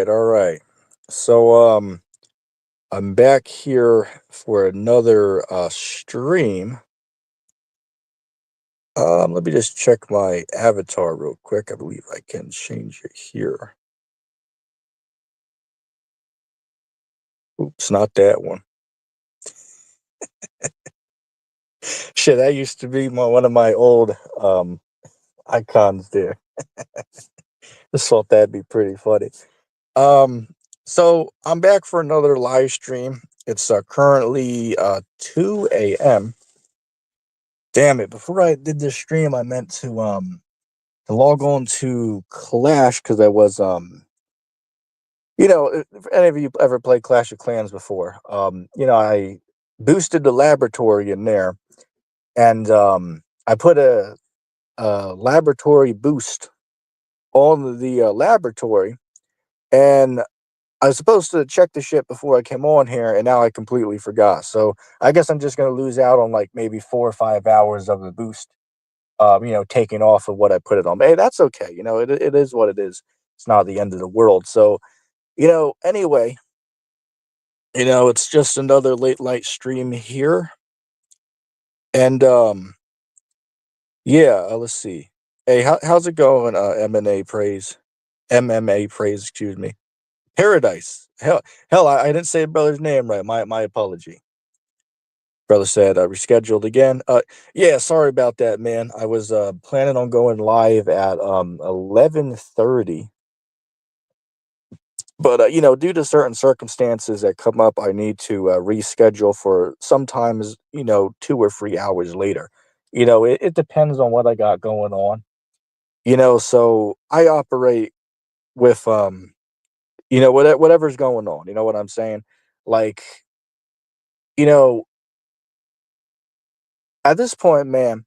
all right. So I'm back here for another stream. Let me just check my avatar real quick. I believe I can change it here. Oops, not that one. Shit, that used to be one of my old icons there. Just thought that'd be pretty funny. Um, so I'm back for another live stream. It's currently 2 a.m. Damn it! Before I did this stream, I meant to log on to Clash because I was if any of you ever played Clash of Clans before, I boosted the laboratory in there, and I put a laboratory boost on the laboratory, and I was supposed to check the shit before I came on here, and now I completely forgot. So I guess I'm just gonna lose out on like maybe 4 or 5 hours of the boost, taking off of what I put it on. But hey, that's okay. It is what it is. It's not the end of the world. So, anyway, it's just another late light stream here. And yeah, let's see. Hey, how's it going? MMA praise, MMA praise, excuse me. Paradise. Hell, I didn't say brother's name right. My apology. Brother said rescheduled again. Yeah, sorry about that, man. I was planning on going live at 11:30, but due to certain circumstances that come up, I need to reschedule for sometimes 2 or 3 hours later. It depends on what I got going on. So I operate with whatever's going on. You know what I'm saying? Like, you know, at this point, man,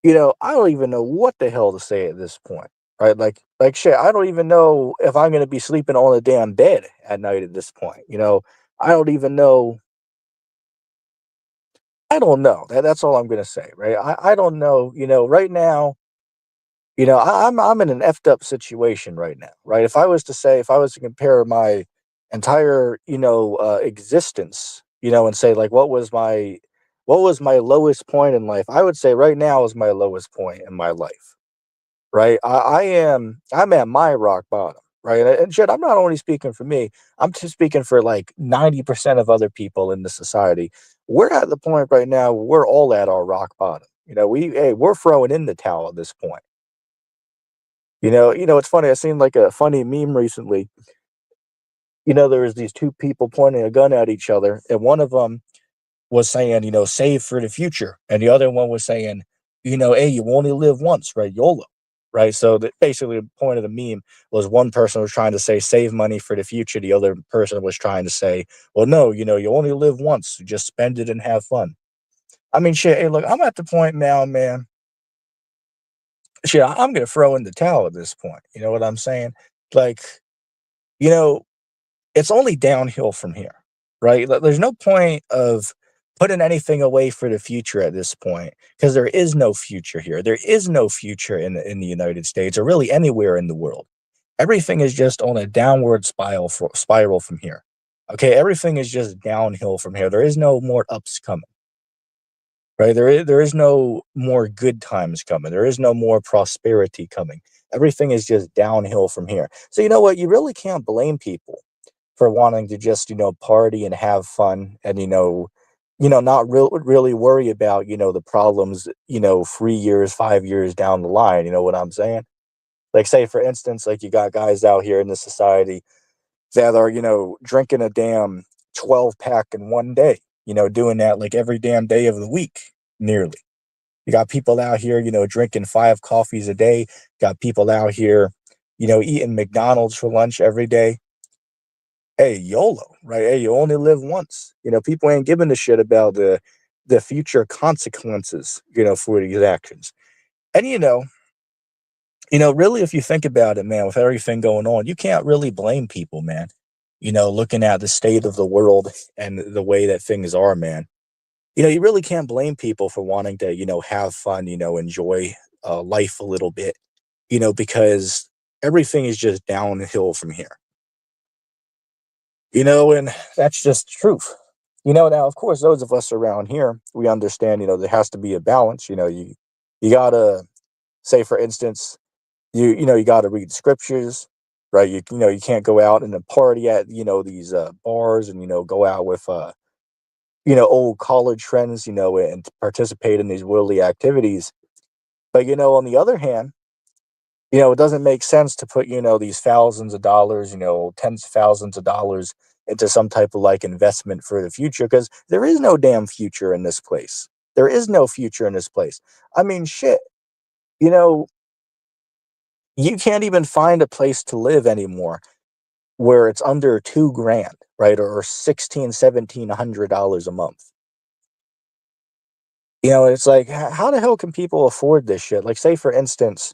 I don't even know what the hell to say at this point, right? Like shit, I don't even know if I'm gonna be sleeping on a damn bed at night at this point. I don't even know. I don't know. That's all I'm gonna say, right? I don't know. Right now, I'm in an effed up situation right now, right? If I was to compare my entire existence, and say like what was my lowest point in life, I would say right now is my lowest point in my life, right? I'm at my rock bottom, right? And shit, I'm not only speaking for me, I'm just speaking for like 90% of other people in the society. We're at the point right now where we're all at our rock bottom. We're throwing in the towel at this point. It's funny. I seen like a funny meme recently. There was these two people pointing a gun at each other, and one of them was saying, save for the future, and the other one was saying, hey, you only live once, right? YOLO, right? So basically, the point of the meme was one person was trying to say save money for the future, the other person was trying to say, well, no, you only live once, so just spend it and have fun. I mean, shit. Hey, look, I'm at the point now, man. Shit, I'm gonna throw in the towel at this point. You know what I'm saying? Like, you know, it's only downhill from here, right? There's no point of putting anything away for the future at this point because there is no future here. There is no future in the United States or really anywhere in the world. Everything is just on a downward spiral from here. Okay, everything is just downhill from here. There is no more ups coming. Right? There is no more good times coming. There is no more prosperity coming. Everything is just downhill from here. So you know what? You really can't blame people for wanting to just party and have fun and not really worry about the problems 3 years 5 years down the line. You know what I'm saying? Like, say for instance, like, you got guys out here in the society that are drinking a damn 12 pack in one day, doing that like every damn day of the week nearly. You got people out here drinking 5 coffees a day. Got people out here eating McDonald's for lunch every day. Hey, YOLO, right? Hey, you only live once. People ain't giving a shit about the future consequences, for these actions. And really, if you think about it, man, with everything going on, you can't really blame people, man. Looking at the state of the world and the way that things are, man. You really can't blame people for wanting to, have fun, enjoy life a little bit, because everything is just downhill from here. And that's just truth. Now, of course, those of us around here, we understand, there has to be a balance. You gotta say, for instance, you gotta read scriptures, right? You can't go out and then party at, these bars and, go out with, old college friends, and participate in these worldly activities. But, on the other hand, it doesn't make sense to put, these thousands of dollars, tens of thousands of dollars into some type of like investment for the future because there is no damn future in this place. There is no future in this place. I mean, shit, you know, you can't even find a place to live anymore where it's under 2 grand, right? Or 16, $1,700 a month. It's like, how the hell can people afford this shit? Like, say, for instance,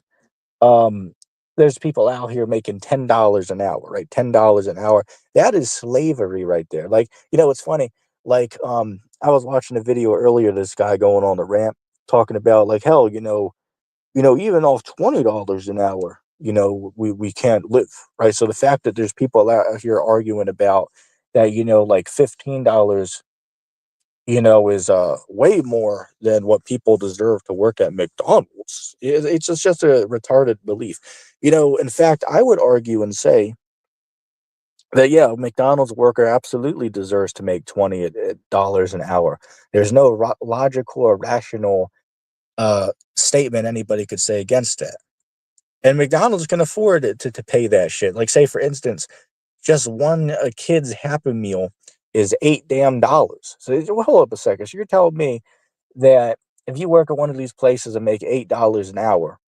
um, there's people out here making $10 an hour, right? $10 an hour. That is slavery right there. Like, it's funny. Like, I was watching a video earlier, this guy going on the rant talking about like, hell, even off $20 an hour, we can't live, right? So the fact that there's people out here arguing about that, like $15, is way more than what people deserve to work at McDonald's. It's just a retarded belief. In fact, I would argue and say that yeah, a McDonald's worker absolutely deserves to make $20 an hour. There's no logical or rational statement anybody could say against that. And McDonald's can afford it to pay that shit. Like, say, for instance, just one kid's Happy Meal is $8 damn. So, well, hold up a second. So, you're telling me that if you work at one of these places and make $8 an hour,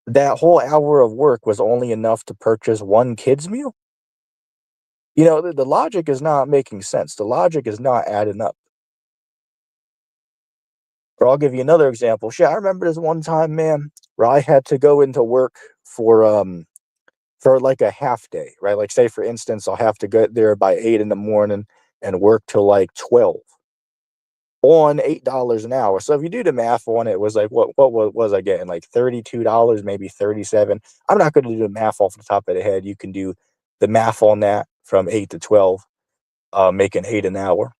that whole hour of work was only enough to purchase one kid's meal? The logic is not making sense. The logic is not adding up. Or I'll give you another example. Shit, I remember this one time, man, where I had to go into work for like a half day, right? Like, say, for instance, I'll have to get there by 8 in the morning and work till like 12 on $8 an hour. So if you do the math on it, it was like, what was I getting? Like $32, maybe 37. I'm not going to do the math off the top of the head. You can do the math on that from 8 to 12, making 8 an hour.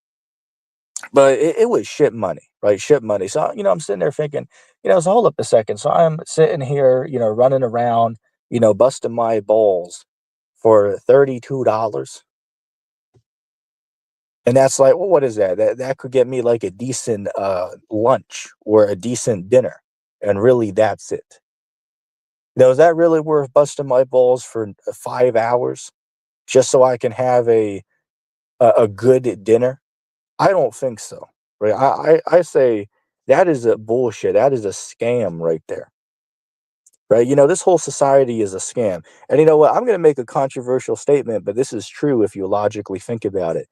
But it was shit money, right? Shit money. So, I'm sitting there thinking, so hold up a second. So I'm sitting here, running around, busting my balls for $32. And that's like, well, what is that? That could get me like a decent lunch or a decent dinner. And really, that's it. Is that really worth busting my balls for 5 hours just so I can have a good dinner? I don't think so. Right? I say that is a bullshit. That is a scam right there. Right? This whole society is a scam. And you know what? I'm going to make a controversial statement, but this is true if you logically think about it.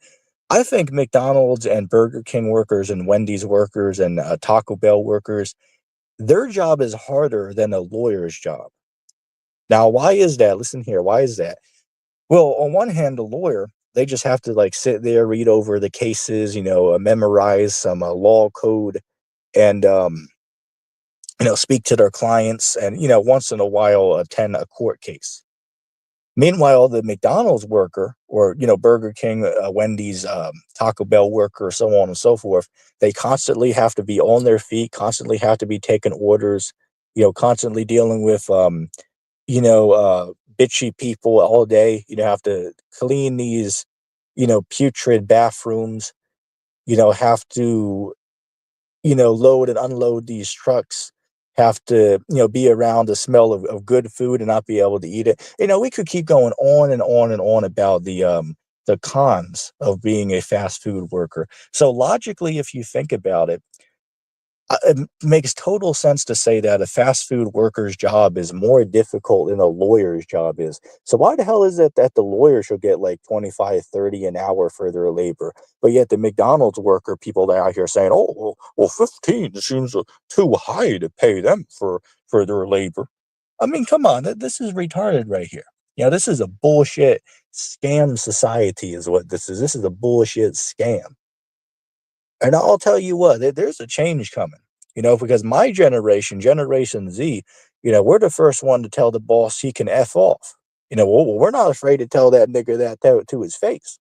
I think McDonald's and Burger King workers and Wendy's workers and Taco Bell workers, their job is harder than a lawyer's job. Now, why is that? Listen here. Why is that? Well, on one hand, a lawyer, they just have to like sit there, read over the cases, memorize some law code and, speak to their clients and, once in a while attend a court case. Meanwhile, the McDonald's worker or, Burger King, Wendy's, Taco Bell worker, so on and so forth, they constantly have to be on their feet, constantly have to be taking orders, constantly dealing with, bitchy people all day, have to clean these, putrid bathrooms, have to, load and unload these trucks, have to, be around the smell of good food and not be able to eat it. We could keep going on and on and on about the cons of being a fast food worker. So logically, if you think about it, it makes total sense to say that a fast food worker's job is more difficult than a lawyer's job is. So why the hell is it that the lawyer should get like 25, 30 an hour for their labor, but yet the McDonald's worker, people that are out here saying, oh, well 15 seems too high to pay them for their labor. I mean, come on, this is retarded right here. This is a bullshit scam society is what this is. This is a bullshit scam. And I'll tell you what, there's a change coming, because my generation, Generation Z, we're the first one to tell the boss he can F off. We're not afraid to tell that nigger that to his face.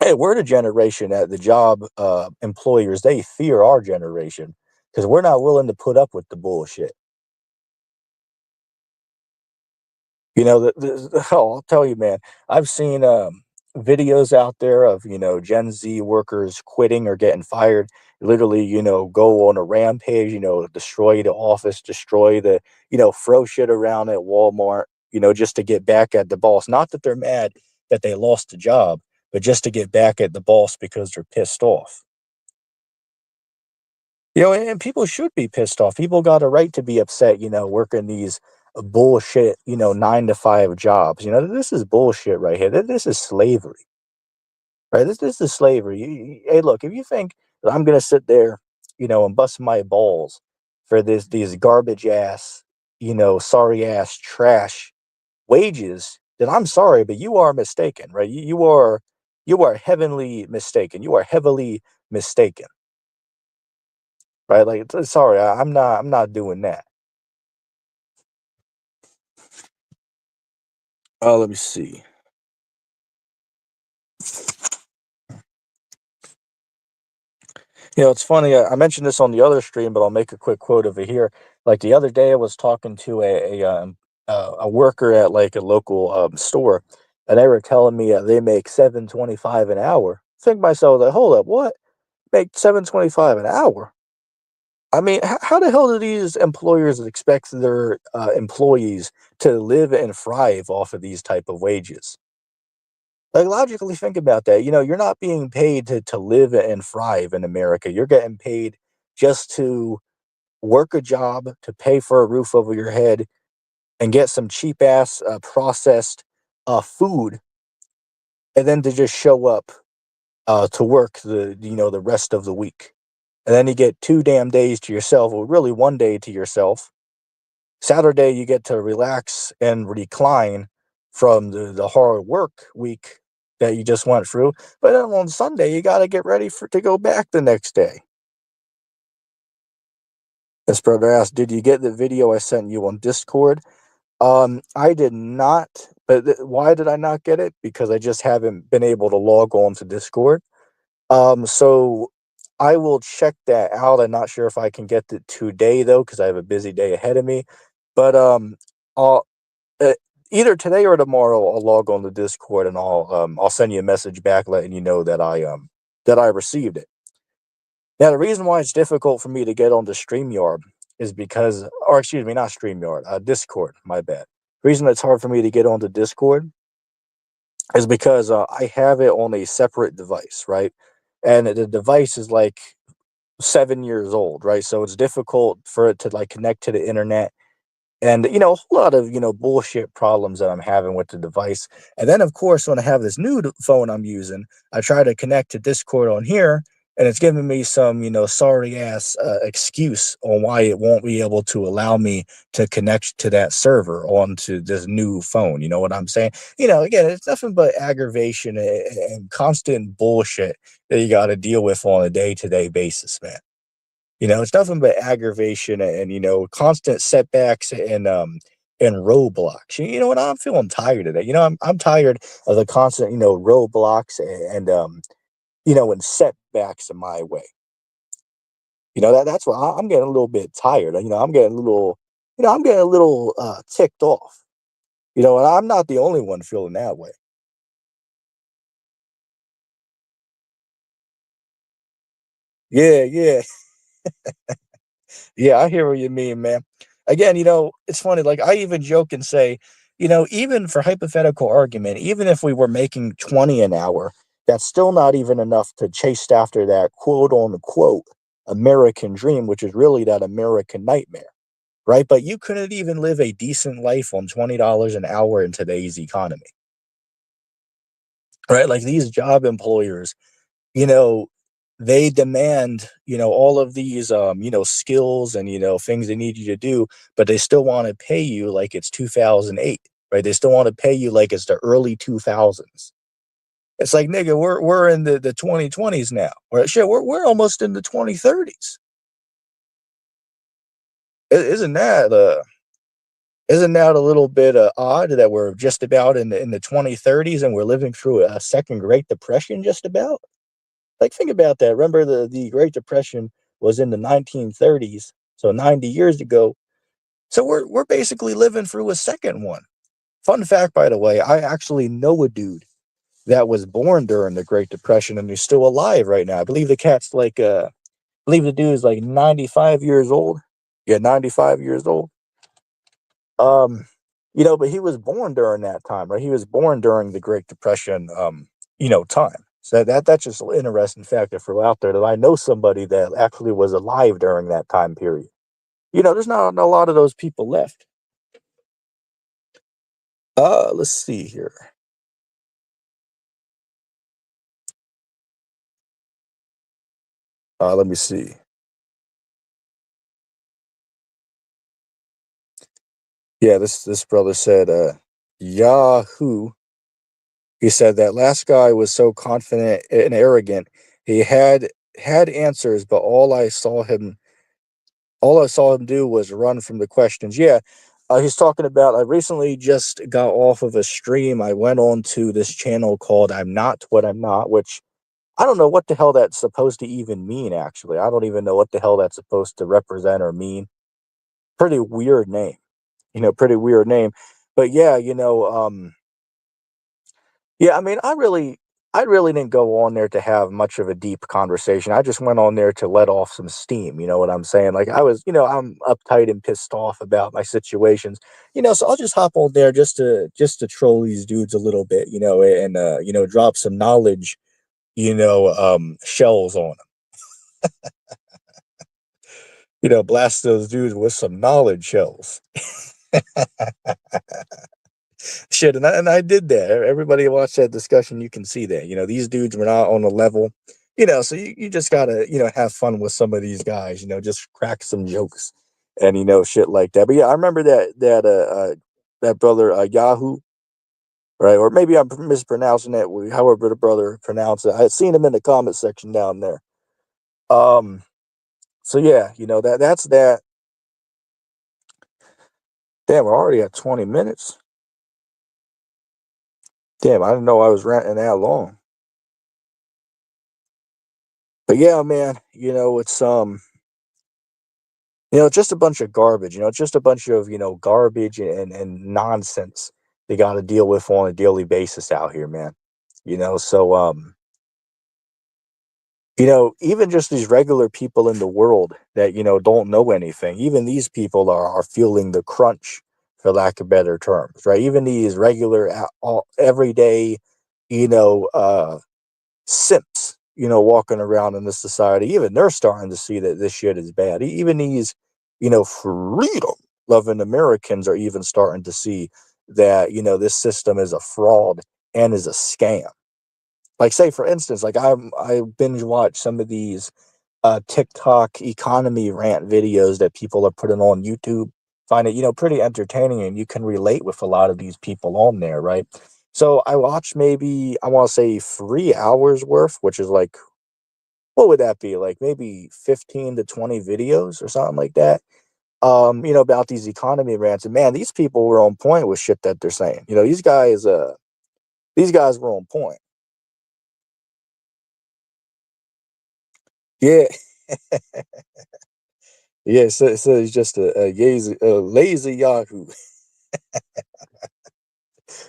Hey, we're the generation that the job employers, they fear our generation because we're not willing to put up with the bullshit. You know, oh, I'll tell you, man, I've seen videos out there of, Gen Z workers quitting or getting fired, literally, go on a rampage, destroy the office, destroy throw shit around at Walmart, just to get back at the boss. Not that they're mad that they lost the job, but just to get back at the boss because they're pissed off. And people should be pissed off. People got a right to be upset, working these bullshit, 9 to 5 jobs. This is bullshit right here. This is slavery, right? This is slavery. Hey, look, if you think that I'm gonna sit there, and bust my balls for these garbage ass, sorry ass trash wages, then I'm sorry, but you are mistaken, right? You are heavenly mistaken. You are heavily mistaken, right? Like, sorry, I'm not doing that. Let me see. It's funny. I mentioned this on the other stream, but I'll make a quick quote over here. Like the other day, I was talking to a worker at like a local store, and they were telling me they make 7.25 an hour. Think to myself, like, hold up, what? Make 7.25 an hour? I mean, how the hell do these employers expect their employees to live and thrive off of these type of wages? Like, logically think about that. You're not being paid to live and thrive in America. You're getting paid just to work a job, to pay for a roof over your head, and get some cheap ass processed food, and then to just show up to work the rest of the week. And then you get 2 damn days to yourself, or really 1 day to yourself. Saturday, you get to relax and recline from the hard work week that you just went through. But then on Sunday, you got to get ready to go back the next day. This brother asked, "Did you get the video I sent you on Discord?" I did not. But why did I not get it? Because I just haven't been able to log on to Discord. So I will check that out. I'm not sure if I can get it today though, because I have a busy day ahead of me. But I'll uh, either today or tomorrow I'll log on to Discord and I'll send you a message back letting you know that I received it. Now the reason why it's difficult for me to get onto StreamYard is because, or excuse me, not StreamYard, Discord. My bad. The reason it's hard for me to get onto Discord is because I have it on a separate device, right? And the device is like 7 years old, right? So it's difficult for it to like connect to the internet, and a whole lot of bullshit problems that I'm having with the device. And then of course when I have this new phone I'm using, I try to connect to Discord on here, and it's giving me some sorry ass excuse on why it won't be able to allow me to connect to that server onto this new phone. You know what I'm saying? Again, it's nothing but aggravation and constant bullshit that you got to deal with on a day-to-day basis, man. It's nothing but aggravation and constant setbacks and roadblocks. You know what? I'm feeling tired of that. I'm tired of the constant roadblocks and setbacks in my way. That's why I'm getting a little bit tired. I'm getting a little ticked off. And I'm not the only one feeling that way. Yeah, yeah. Yeah, I hear what you mean, man. Again, it's funny. Like I even joke and say, even for hypothetical argument, even if we were making 20 an hour, that's still not even enough to chase after that quote unquote American dream, which is really that American nightmare, right? But you couldn't even live a decent life on $20 an hour in today's economy, right? Like these job employers, you know, they demand, all of these, skills and, things they need you to do, but they still want to pay you like it's 2008, right? They still want to pay you like it's the early 2000s. It's like, nigga, we're in the 2020s now. Or shit, we're almost in the 2030s. Isn't that Isn't that a little bit odd that we're just about in the 2030s and we're living through a second Great Depression just about? Like, think about that. Remember, the Great Depression was in the 1930s, so 90 years ago. So we're basically living through a second one. Fun fact, by the way, I actually know a dude that was born during the Great Depression and he's still alive right now. I believe the cat's like I believe the dude is like 95 years old. Yeah, 95 years old. Um, but he was born during that time, right? He was born during the Great Depression, time. So that's just an interesting fact to throw out there that I know somebody that actually was alive during that time period. There's not a lot of those people left. Let's see here. Let me see. Yeah, this brother said, Yahoo. He said that last guy was so confident and arrogant. He had answers, but all I saw him do was run from the questions. Yeah, he's talking about. I recently just got off of a stream. I went on to this channel called "I'm Not What I'm Not," which I don't know what the hell that's supposed to even mean. Actually, I don't even know what the hell that's supposed to represent or mean. Pretty weird name, pretty weird name. But yeah, yeah, I mean, I really didn't go on there to have much of a deep conversation. I just went on there to let off some steam, you know what I'm saying? Like I'm uptight and pissed off about my situations. So I'll just hop on there just to troll these dudes a little bit, and drop some knowledge, shells on them. Blast those dudes with some knowledge shells. Shit, and I did that. Everybody watch that discussion, you can see that. These dudes were not on the level. So you just gotta, have fun with some of these guys, just crack some jokes and shit like that. But yeah, I remember that brother Yahoo, right? Or maybe I'm mispronouncing it, however the brother pronounced it. I had seen him in the comment section down there. Um, so yeah, that's that. Damn, we're already at 20 minutes. Damn, I didn't know I was ranting that long. But yeah, man, it's just a bunch of garbage, it's just a bunch of, garbage and nonsense they got to deal with on a daily basis out here, man. So even just these regular people in the world that, don't know anything, even these people are feeling the crunch, for lack of better terms, right? Even these regular everyday, you know, uh simps, walking around in this society, even they're starting to see that this shit is bad. Even these, freedom loving Americans are even starting to see that, this system is a fraud and is a scam. Like, say, for instance, like I binge watch some of these TikTok economy rant videos that people are putting on YouTube. Find it, pretty entertaining, and you can relate with a lot of these people on there, right? So I watched maybe I want to say 3 hours worth, which is like what would that be? Like maybe 15 to 20 videos or something like that. About these economy rants. And man, these people were on point with shit that they're saying. These guys were on point. Yeah. Yeah, so he's just a lazy Yahoo.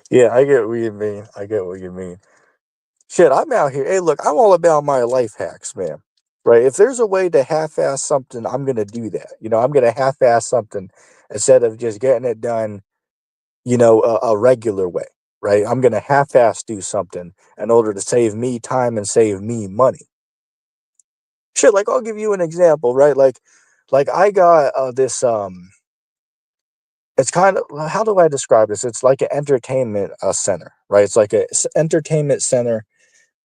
Yeah, I get what you mean. I get what you mean. Shit, I'm out here. Hey, look, I'm all about my life hacks, man. Right? If there's a way to half-ass something, I'm gonna do that. I'm gonna half-ass something instead of just getting it done, a regular way. Right? I'm gonna half-ass do something in order to save me time and save me money. Shit, like I'll give you an example, right? Like I got this it's kind of, how do I describe this? It's like an entertainment center, right? It's like a entertainment center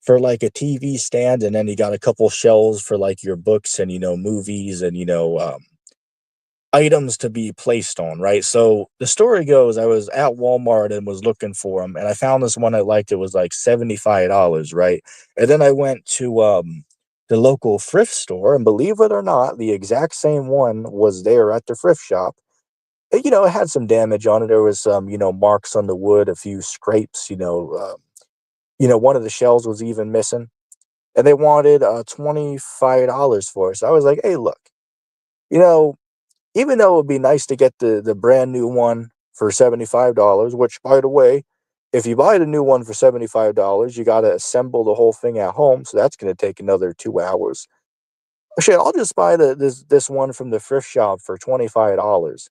for like a TV stand, and then you got a couple shelves for like your books and movies and items to be placed on, right? So the story goes, I was at Walmart and was looking for them, and I found this one I liked. It was like $75, right? And then I went to the local thrift store, and believe it or not, the exact same one was there at the thrift shop, It had some damage on it. There was some, marks on the wood, a few scrapes, one of the shells was even missing. And they wanted $25 for it. So I was like, hey, look, you know, even though it would be nice to get the brand new one for $75, which, by the way, if you buy the new one for $75, you got to assemble the whole thing at home. So that's going to take another 2 hours. Shit, I'll just buy this one from the thrift shop for $25.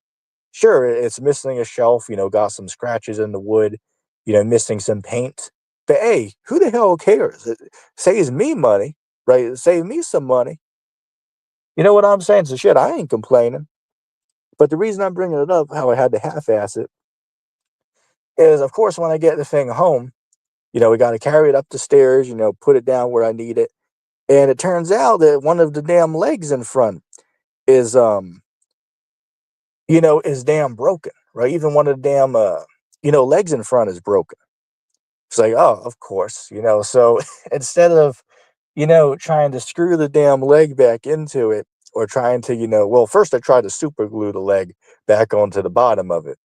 Sure, it's missing a shelf, got some scratches in the wood, missing some paint. But hey, who the hell cares? It saves me money, right? It saved me some money. You know what I'm saying? So shit, I ain't complaining. But the reason I'm bringing it up, how I had to half-ass it, is of course when I get the thing home, we got to carry it up the stairs, put it down where I need it. And it turns out that one of the damn legs in front is is damn broken, right? Even one of the damn legs in front is broken. It's like, oh, of course, so instead of, trying to screw the damn leg back into it, or trying to, well, first I tried to super glue the leg back onto the bottom of it.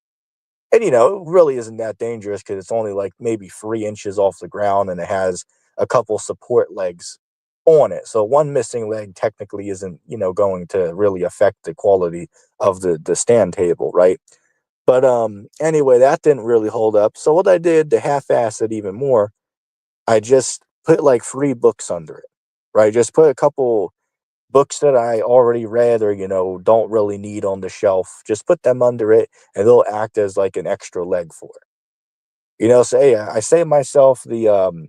And, it really isn't that dangerous because it's only like maybe 3 inches off the ground and it has a couple support legs on it. So one missing leg technically isn't, going to really affect the quality of the stand table, right? But anyway, that didn't really hold up. So what I did to half-ass it even more, I just put like 3 books under it, right? Just put a couple books that I already read or, don't really need on the shelf. Just put them under it and they'll act as like an extra leg for it. So hey, I save myself the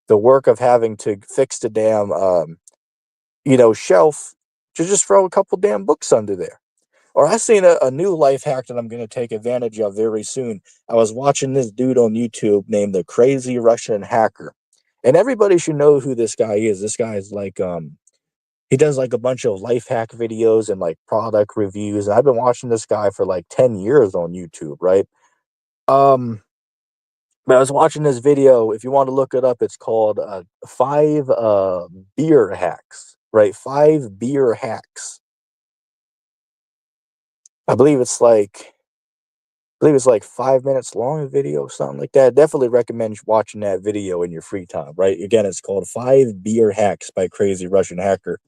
work of having to fix the damn shelf to just throw a couple damn books under there. Or I seen a new life hack that I'm going to take advantage of very soon. I was watching this dude on YouTube named the Crazy Russian Hacker. And everybody should know who this guy is. This guy is like he does like a bunch of life hack videos and like product reviews. And I've been watching this guy for like 10 years on YouTube, right? Um but I was watching this video. If you want to look it up, it's called 5 beer hacks, right? 5 beer hacks. I believe it's like believe it's like 5 minutes long, a video, something like that. Definitely recommend watching that video in your free time, right? Again, it's called 5 beer hacks by Crazy Russian Hacker.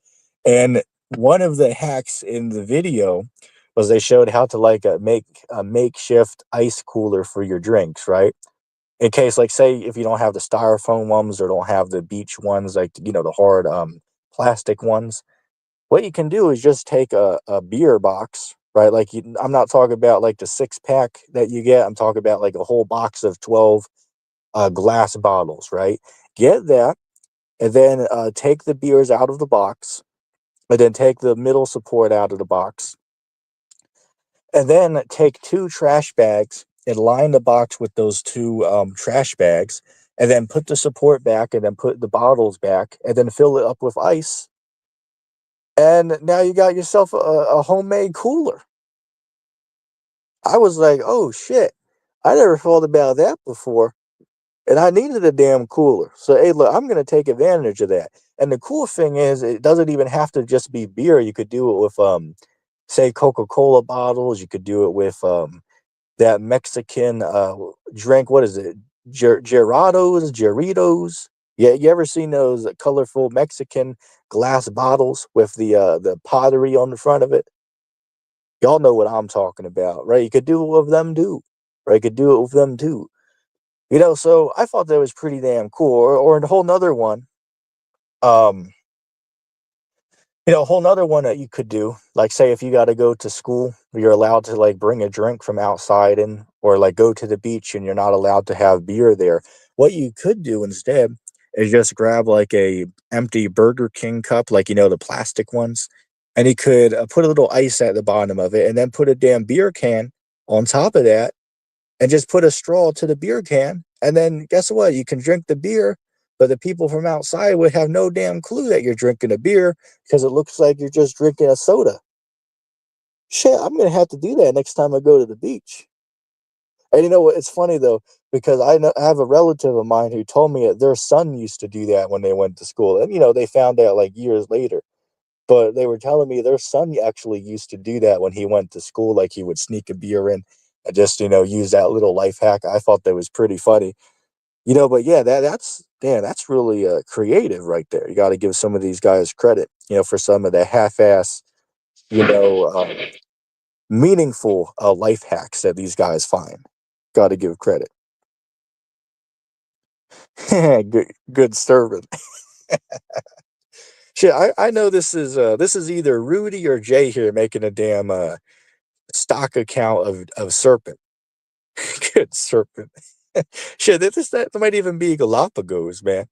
And one of the hacks in the video was they showed how to like make a makeshift ice cooler for your drinks, right? In case, like, say if you don't have the styrofoam ones or don't have the beach ones, like, the hard plastic ones, what you can do is just take a beer box, right? Like, I'm not talking about like the 6 pack that you get. I'm talking about like a whole box of 12 glass bottles, right? Get that, and then take the beers out of the box, and then take the middle support out of the box, and then take 2 trash bags and line the box with those 2 trash bags, and then put the support back, and then put the bottles back, and then fill it up with ice. And now you got yourself a homemade cooler. I was like, oh shit, I never thought about that before. And I needed a damn cooler. So, hey, look, I'm going to take advantage of that. And the cool thing is, it doesn't even have to just be beer. You could do it with, say, Coca-Cola bottles. You could do it with that Mexican drink. What is it? Geritos. Yeah, you ever seen those colorful Mexican glass bottles with the pottery on the front of it? Y'all know what I'm talking about, right? You could do it with them too, right? You could do it with them too. So I thought that was pretty damn cool. Or a whole nother one, um, a whole nother one that you could do, like say if you got to go to school, you're allowed to like bring a drink from outside in, or like go to the beach and you're not allowed to have beer there. What you could do instead is just grab like a empty Burger King cup, like the plastic ones, and you could put a little ice at the bottom of it, and then put a damn beer can on top of that, and just put a straw to the beer can. And then guess what? You can drink the beer, but the people from outside would have no damn clue that you're drinking a beer because it looks like you're just drinking a soda. Shit, I'm going to have to do that next time I go to the beach. And you know what? It's funny though, because I have a relative of mine who told me that their son used to do that when they went to school. And, they found out like years later. But they were telling me their son actually used to do that when he went to school. Like he would sneak a beer in and just, use that little life hack. I thought that was pretty funny. But yeah, that's damn, that's really creative right there. You got to give some of these guys credit, for some of the half-ass, you know, uh, meaningful life hacks that these guys find. Got to give credit. Good servant. Shit, I know this is either Rudy or Jay here making a damn stock account of serpent. Good serpent. Shit, that might even be Galapagos, man.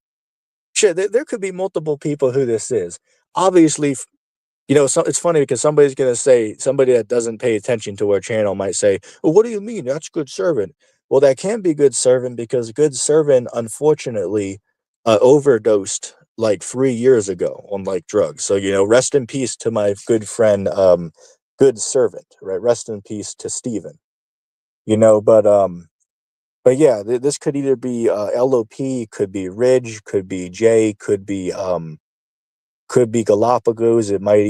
Shit, there could be multiple people who this is. Obviously, so it's funny because somebody's gonna say somebody that doesn't pay attention to our channel might say, "Well, what do you mean? That's good servant." Well, that can be good servant because good servant unfortunately overdosed like 3 years ago on like drugs. So rest in peace to my good friend, good servant, right? Rest in peace to Steven. But yeah, this could either be LOP, could be Ridge, could be Jay, could be Galapagos. It might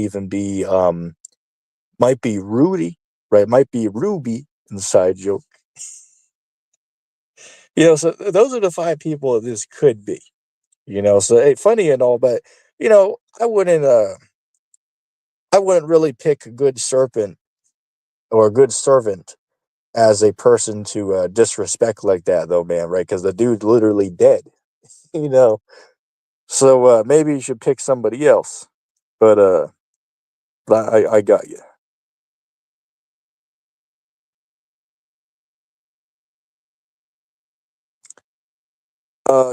be Rudy, right? Might be Ruby inside joke. So those are the five people that this could be. So hey, funny and all, but I wouldn't really pick a good serpent or a good servant as a person to disrespect like that, though, man, right? Because the dude's literally dead, you know. So maybe you should pick somebody else. But I got you.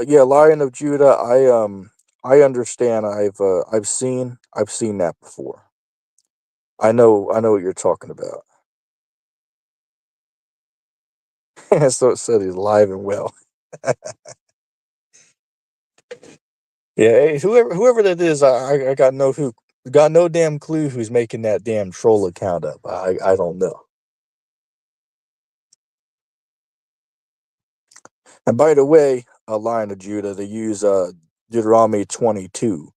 Yeah, Lion of Judah. I understand. I've seen that before. I know what you're talking about. So it said he's alive and well. Yeah, hey, whoever that is, I got no damn clue who's making that damn troll account up. I don't know. And by the way, a Lion of Judah, they use Deuteronomy 22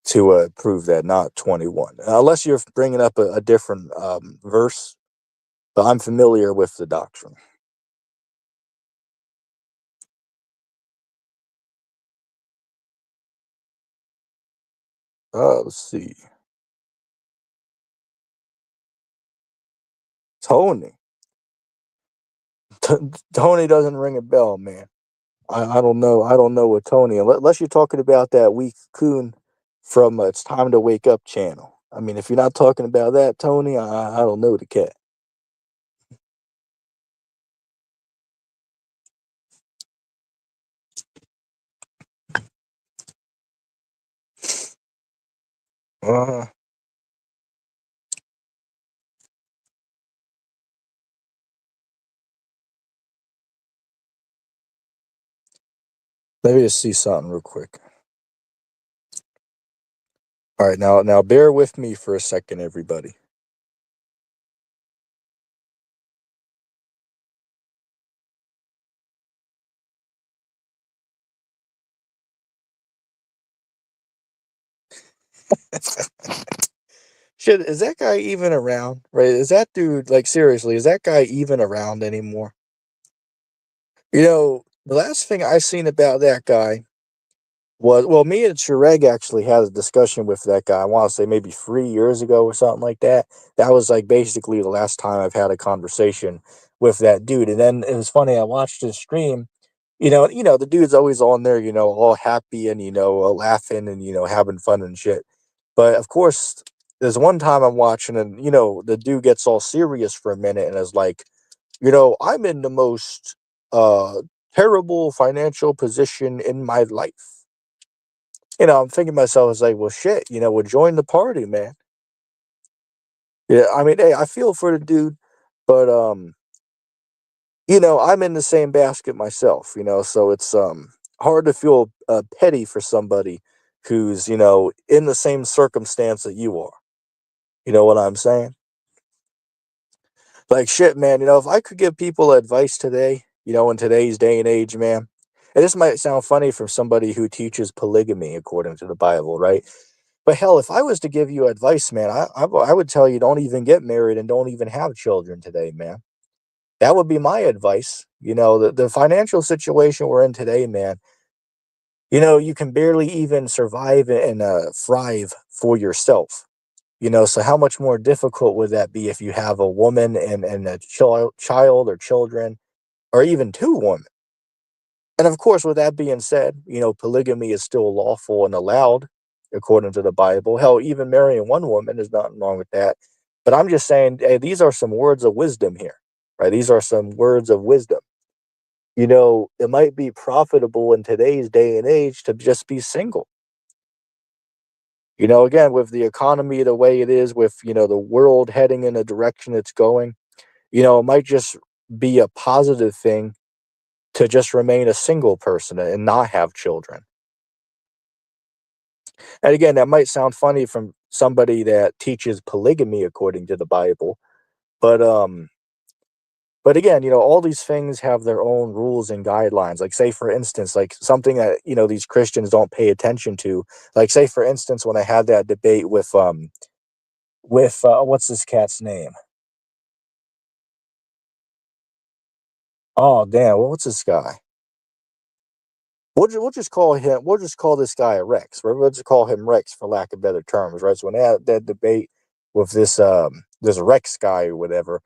to prove that, not 21. Unless you're bringing up a different verse, but I'm familiar with the doctrine. Let's see. Tony. Tony doesn't ring a bell, man. I don't know. I don't know what Tony, unless you're talking about that weak coon from It's Time to Wake Up channel. I mean, if you're not talking about that, Tony, I don't know the cat. Uh, Let me just see something real quick. All right, now bear with me for a second, everybody. Shit, is that guy even around? Right? Is that dude, like, seriously, is that guy even around anymore? The last thing I seen about that guy was, well, me and Shireg actually had a discussion with that guy. I want to say maybe 3 years ago or something like that. That was like basically the last time I've had a conversation with that dude. And then it was funny. I watched his stream. The dude's always on there, all happy and laughing and having fun and shit. But of course, there's one time I'm watching and the dude gets all serious for a minute and is like, I'm in the most uh terrible financial position in my life. I'm thinking to myself, it's like, well, shit, well, join the party, man. Yeah, I mean, hey, I feel for the dude, but I'm in the same basket myself, so it's hard to feel petty for somebody who's, in the same circumstance that you are. You know what I'm saying? Like shit, man, if I could give people advice today, in today's day and age, man, and this might sound funny from somebody who teaches polygamy according to the Bible, right? But hell, if I was to give you advice, man, I would tell you don't even get married and don't even have children today, man. That would be my advice. The financial situation we're in today, man, you can barely even survive and thrive for yourself. So how much more difficult would that be if you have a woman and a child or children, or even two women? And of course, with that being said, polygamy is still lawful and allowed according to the Bible. Hell, even marrying one woman, there's nothing wrong with that. But I'm just saying, hey, these are some words of wisdom here, right? These are some words of wisdom. It might be profitable in today's day and age to just be single. Again, with the economy the way it is, with, the world heading in the direction it's going, it might just be a positive thing to just remain a single person and not have children. And again, that might sound funny from somebody that teaches polygamy according to the Bible, but again, all these things have their own rules and guidelines. Like, say for instance, like something that these Christians don't pay attention to. Like, say for instance, when I had that debate with what's this cat's name? Oh damn, what's this guy? We'll just call him. We'll just call this guy Rex. We'll just call him Rex for lack of better terms, right? So when they had that debate with this Rex guy or whatever,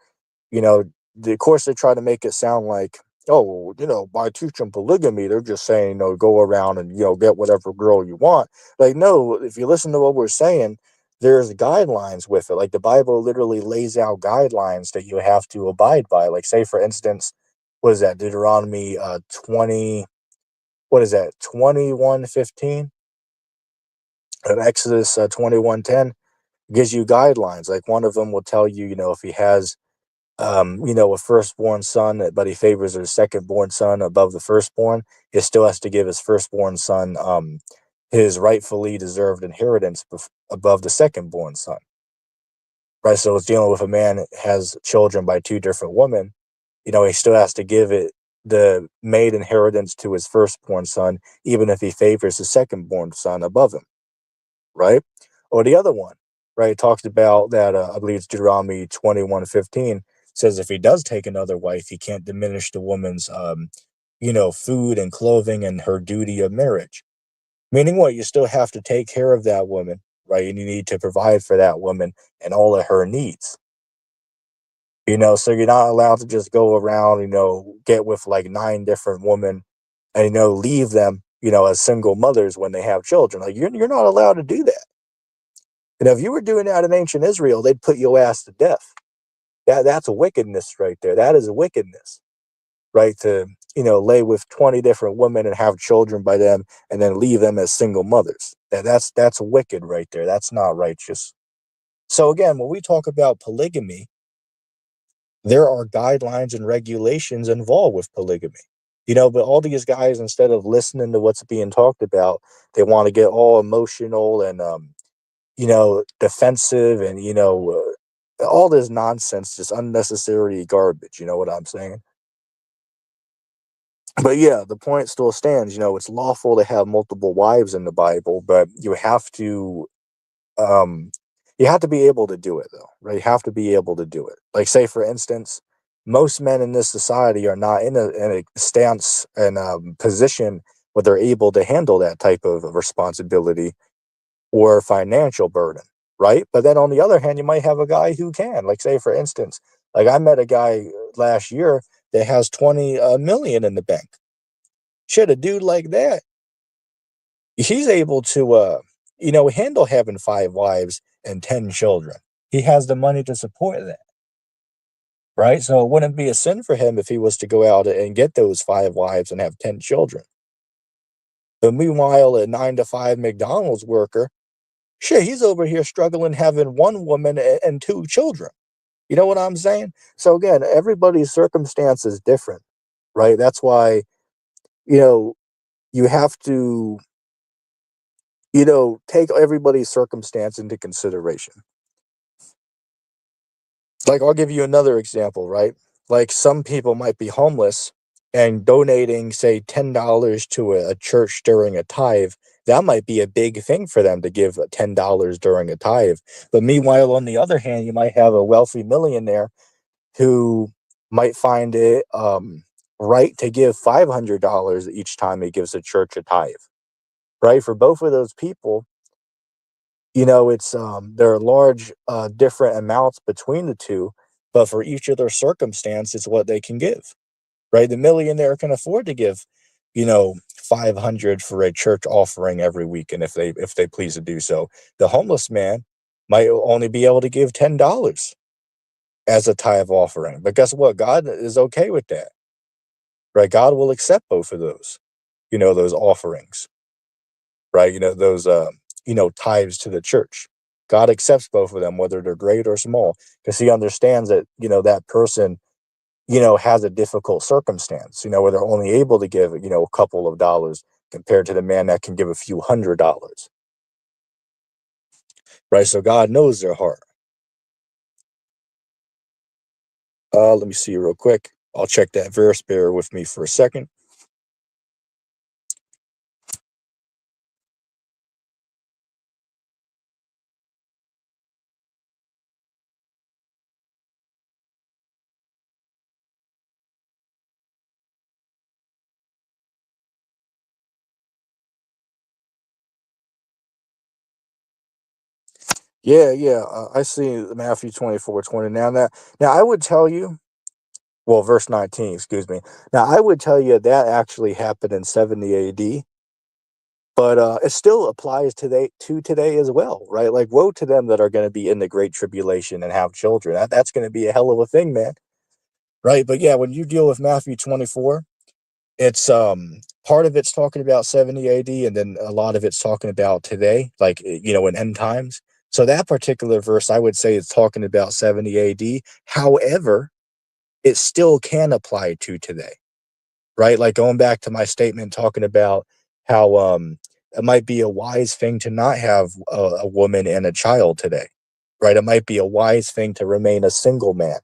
you know, of course they try to make it sound like, oh, well, by teaching polygamy, they're just saying, go around and get whatever girl you want. Like, no, if you listen to what we're saying, there's guidelines with it. Like the Bible literally lays out guidelines that you have to abide by. Like, say for instance, what is that? Deuteronomy 20, what is that, 21:15, and Exodus 21:10 gives you guidelines. Like one of them will tell you, if he has, a firstborn son, but he favors his secondborn son above the firstborn, he still has to give his firstborn son his rightfully deserved inheritance above the secondborn son. Right. So it's dealing with a man that has children by two different women. He still has to give it the maid inheritance to his firstborn son, even if he favors his secondborn son above him, right? Or the other one, right? It talks about that, I believe it's Deuteronomy 21:15, says if he does take another wife, he can't diminish the woman's, food and clothing and her duty of marriage. Meaning what? You still have to take care of that woman, right? And you need to provide for that woman and all of her needs. So you're not allowed to just go around, get with like nine different women and, leave them, as single mothers when they have children. Like you're not allowed to do that. If you were doing that in ancient Israel, they'd put your ass to death. That's a wickedness right there. That is a wickedness, right? To, lay with 20 different women and have children by them and then leave them as single mothers. That's wicked right there. That's not righteous. So again, when we talk about polygamy, there are guidelines and regulations involved with polygamy. But all these guys, instead of listening to what's being talked about, they want to get all emotional and, defensive and, all this nonsense, just unnecessary garbage. You know what I'm saying? But yeah, the point still stands. It's lawful to have multiple wives in the Bible, but um, you have to be able to do it, though, right? You have to be able to do it. Like, say, for instance, most men in this society are not in a stance and position where they're able to handle that type of responsibility or financial burden, right? But then on the other hand, you might have a guy who can. Like, say, for instance, like I met a guy last year that has 20 million in the bank. Shit, a dude like that, he's able to, handle having five wives and 10 children. He has the money to support that, right? So it wouldn't be a sin for him if he was to go out and get those five wives and have 10 children. But meanwhile, a 9 to 5 McDonald's worker, shit, he's over here struggling having one woman and two children. You know what I'm saying? So again, everybody's circumstance is different, right? That's why, you know, you have to, take everybody's circumstance into consideration. Like, I'll give you another example, right? Like, some people might be homeless and donating, say, $10 to a church during a tithe that might be a big thing for them to give $10 during a tithe. But meanwhile, on the other hand, you might have a wealthy millionaire who might find it right to give $500 each time he gives a church a tithe, right? For both of those people, it's there are large different amounts between the two, but for each of their circumstance, it's what they can give, right? The millionaire can afford to give, 500 for a church offering every week, and if they please to do so. The homeless man might only be able to give $10 as a tithe offering. But guess what? God is okay with that, right? God will accept both of those, those offerings, right? Those, tithes to the church. God accepts both of them, whether they're great or small, because he understands that, that person, has a difficult circumstance, where they're only able to give, a couple of dollars compared to the man that can give a few $100s, right? So God knows their heart. Let me see real quick. I'll check that verse. Bear with me for a second. Yeah, yeah. I see Matthew 24:20. Now I would tell you, well, verse 19, excuse me. Now I would tell you that actually happened in 70 AD, but it still applies to today as well, right? Like, woe to them that are going to be in the great tribulation and have children. That's going to be a hell of a thing, man. Right? But yeah, when you deal with Matthew 24, it's part of it's talking about 70 AD, and then a lot of it's talking about today, like, in end times. So that particular verse, I would say, is talking about 70 AD. However, it still can apply to today, right? Like, going back to my statement talking about how it might be a wise thing to not have a woman and a child today, right? It might be a wise thing to remain a single man,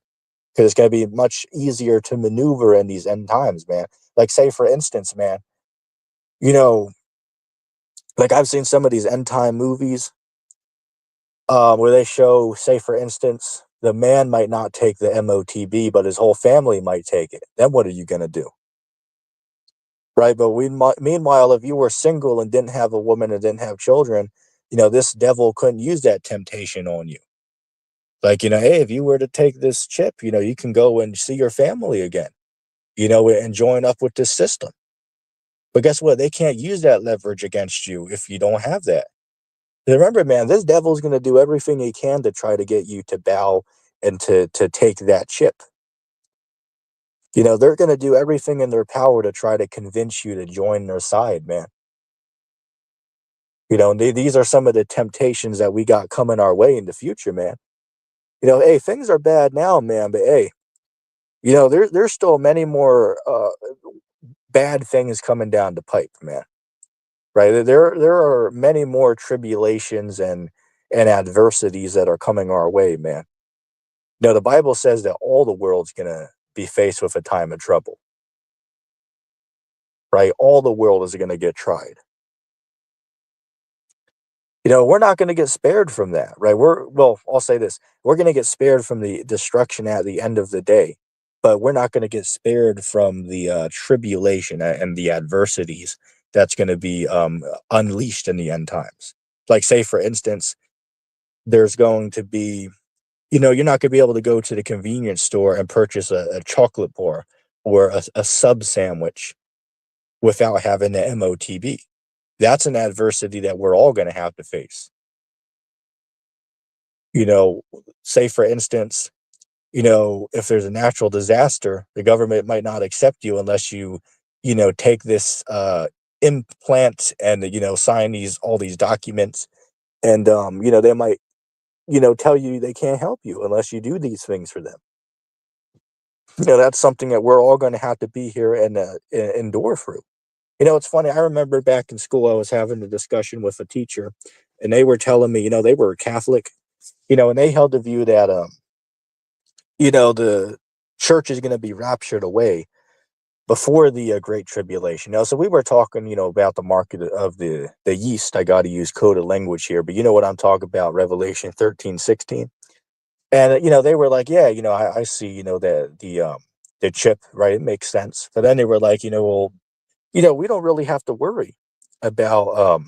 because it's going to be much easier to maneuver in these end times, man. Like, say, for instance, man, you know, like, I've seen some of these end time movies where they show, say, for instance, the man might not take the MOTB, but his whole family might take it. Then what are you going to do? Right? But meanwhile, if you were single and didn't have a woman and didn't have children, this devil couldn't use that temptation on you. Like, hey, if you were to take this chip, you can go and see your family again, and join up with this system. But guess what? They can't use that leverage against you if you don't have that. Remember, man, this devil's going to do everything he can to try to get you to bow and to take that chip. They're going to do everything in their power to try to convince you to join their side, man. These are some of the temptations that we got coming our way in the future, man. Hey, things are bad now, man, but hey, there's still many more bad things coming down the pipe, man. Right? There are many more tribulations and adversities that are coming our way, man. The Bible says that all the world's gonna be faced with a time of trouble, right? All the world is gonna get tried. We're not gonna get spared from that, right? Well, I'll say this: we're gonna get spared from the destruction at the end of the day, but we're not gonna get spared from the tribulation and the adversities that's gonna be unleashed in the end times. Like, say, for instance, there's going to be, you're not going to be able to go to the convenience store and purchase a chocolate bar or a sub sandwich without having the MOTB. That's an adversity that we're all going to have to face. You know, say, for instance, if there's a natural disaster, the government might not accept you unless you, take this implant and, sign all these documents. And, they might, tell you they can't help you unless you do these things for them. That's something that we're all going to have to be here and endure through. It's funny. I remember back in school, I was having a discussion with a teacher, and they were telling me, they were Catholic, and they held the view that, the church is going to be raptured away. before the Great Tribulation. So we were talking, about the market of the yeast. I got to use coded language here, but you know what I'm talking about, Revelation 13:16. And they were like, yeah, I see, the chip, right? It makes sense. But then they were like, well, we don't really have to worry about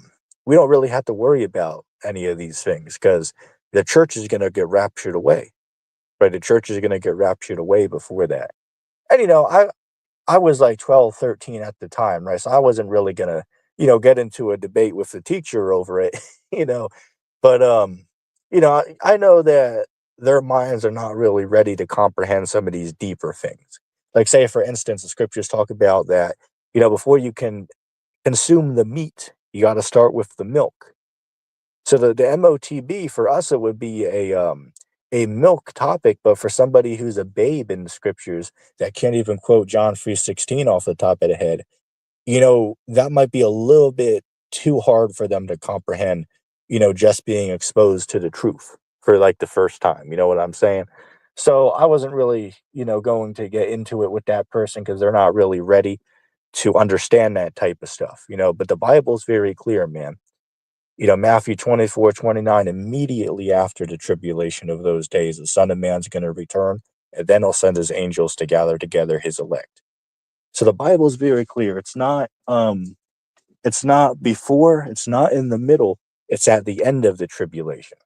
we don't really have to worry about any of these things because the church is going to get raptured away, right? The church is going to get raptured away before that. And I was like 12, 13 at the time, right? So I wasn't really gonna, get into a debate with the teacher over it, you know. But I know that their minds are not really ready to comprehend some of these deeper things. Like say, for instance, the scriptures talk about that, before you can consume the meat, you got to start with the milk. So the MOTB for us, it would be a milk topic, but for somebody who's a babe in the scriptures that can't even quote John 3:16 off the top of the head, that might be a little bit too hard for them to comprehend, just being exposed to the truth for like the first time. You know what I'm saying? So I wasn't really, going to get into it with that person because they're not really ready to understand that type of stuff, but the Bible's very clear, man. Matthew 24:29, immediately after the tribulation of those days, the Son of Man's going to return, and then he'll send his angels to gather together his elect. So the Bible is very clear. It's not before, it's not in the middle, it's at the end of the tribulation.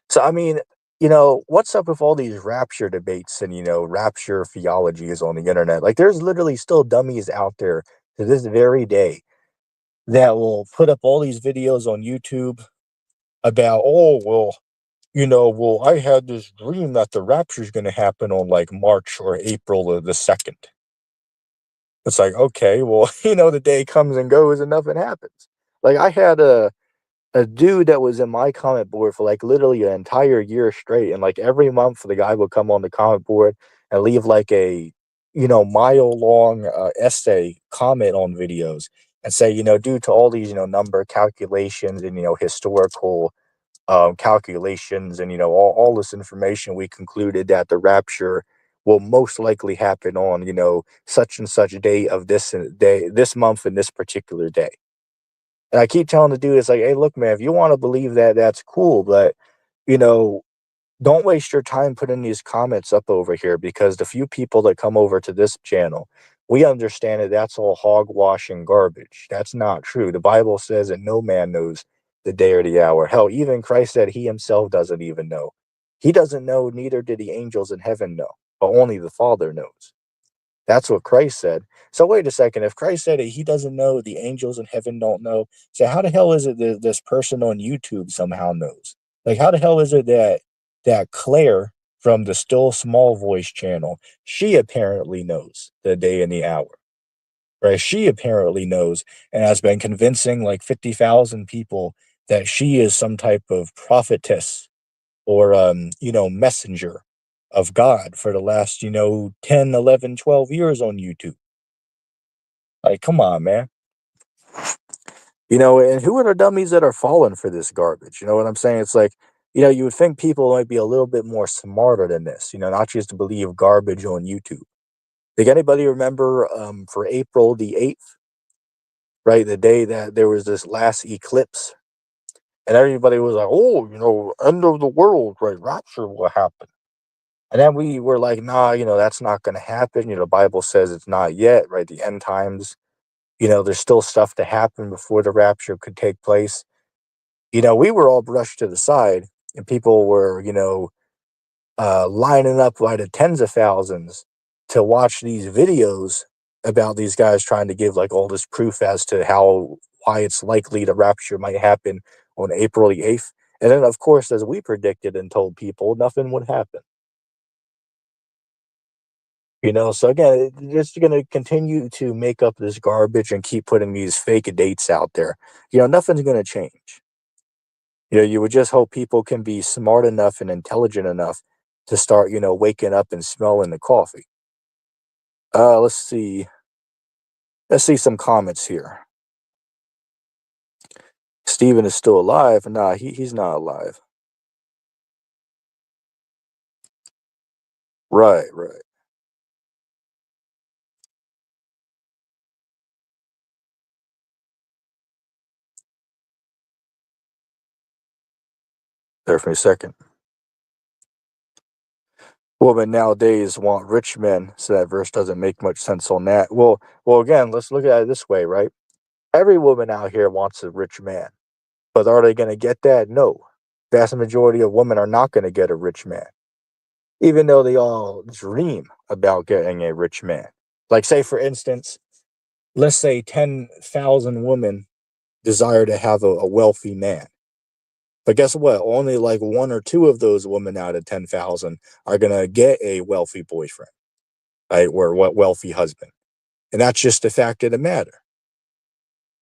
So I mean, what's up with all these rapture debates and rapture theologies on the internet? Like there's literally still dummies out there to this very day that will put up all these videos on YouTube about, oh, well, I had this dream that the rapture is going to happen on like March or April of the 2nd. It's like, okay, well, the day comes and goes and nothing happens. Like I had a dude that was in my comment board for like literally an entire year straight. And like every month the guy would come on the comment board and leave like a, mile long essay comment on videos and say, due to all these, number calculations and, historical calculations and all this information, we concluded that the rapture will most likely happen on such and such day of this month and this particular day. And I keep telling the dude, it's like, hey, look, man, if you want to believe that, that's cool, but you know don't waste your time putting these comments up over here because the few people that come over to this channel, we understand that that's all hogwash and garbage. That's not true. The Bible says that no man knows the day or the hour. Hell, even Christ said he himself doesn't even know. He doesn't know, neither did the angels in heaven know, but only the Father knows. That's what Christ said. So wait a second. If Christ said it, he doesn't know, the angels in heaven don't know. So how the hell is it that this person on YouTube somehow knows? Like, how the hell is it that Claire from the Still Small Voice channel, she apparently knows the day and the hour, right? She apparently knows and has been convincing like 50,000 people that she is some type of prophetess or messenger of God for the last 10, 11, 12 years on YouTube. Like, come on, man. And who are the dummies that are falling for this garbage? You know what I'm saying? It's like, you would think people might be a little bit more smarter than this, not just to believe garbage on YouTube. Like, anybody remember for April the 8th, right? The day that there was this last eclipse, and everybody was like, oh, end of the world, right? Rapture will happen. And then we were like, nah, that's not going to happen. The Bible says it's not yet, right? The end times, there's still stuff to happen before the rapture could take place. We were all brushed to the side and people were, lining up by the tens of thousands to watch these videos about these guys trying to give like all this proof as to why it's likely the rapture might happen on April the 8th. And then, of course, as we predicted and told people, nothing would happen. So again, they're just going to continue to make up this garbage and keep putting these fake dates out there. Nothing's going to change. You would just hope people can be smart enough and intelligent enough to start, waking up and smelling the coffee. Let's see. Let's see some comments here. Steven is still alive. Nah, he's not alive. Right, right. There for a second. Women nowadays want rich men, so that verse doesn't make much sense on that. Well, again, let's look at it this way, right? Every woman out here wants a rich man, but are they going to get that? No. Vast majority of women are not going to get a rich man, even though they all dream about getting a rich man. Like, say, for instance, let's say 10,000 women desire to have a wealthy man. But guess what? Only like one or two of those women out of 10,000 are going to get a wealthy boyfriend, right? Or what wealthy husband. And that's just the fact of the matter,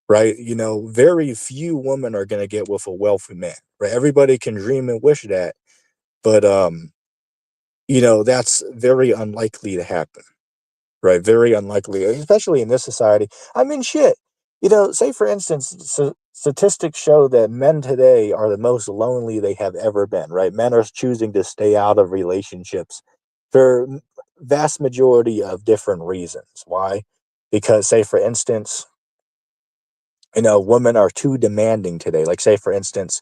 right? Very few women are going to get with a wealthy man, right? Everybody can dream and wish that, but, that's very unlikely to happen. Right, very unlikely, especially in this society. I mean, shit. Say for instance, statistics show that men today are the most lonely they have ever been. Right, men are choosing to stay out of relationships for vast majority of different reasons. Why? Because, say for instance, women are too demanding today. Like, say for instance,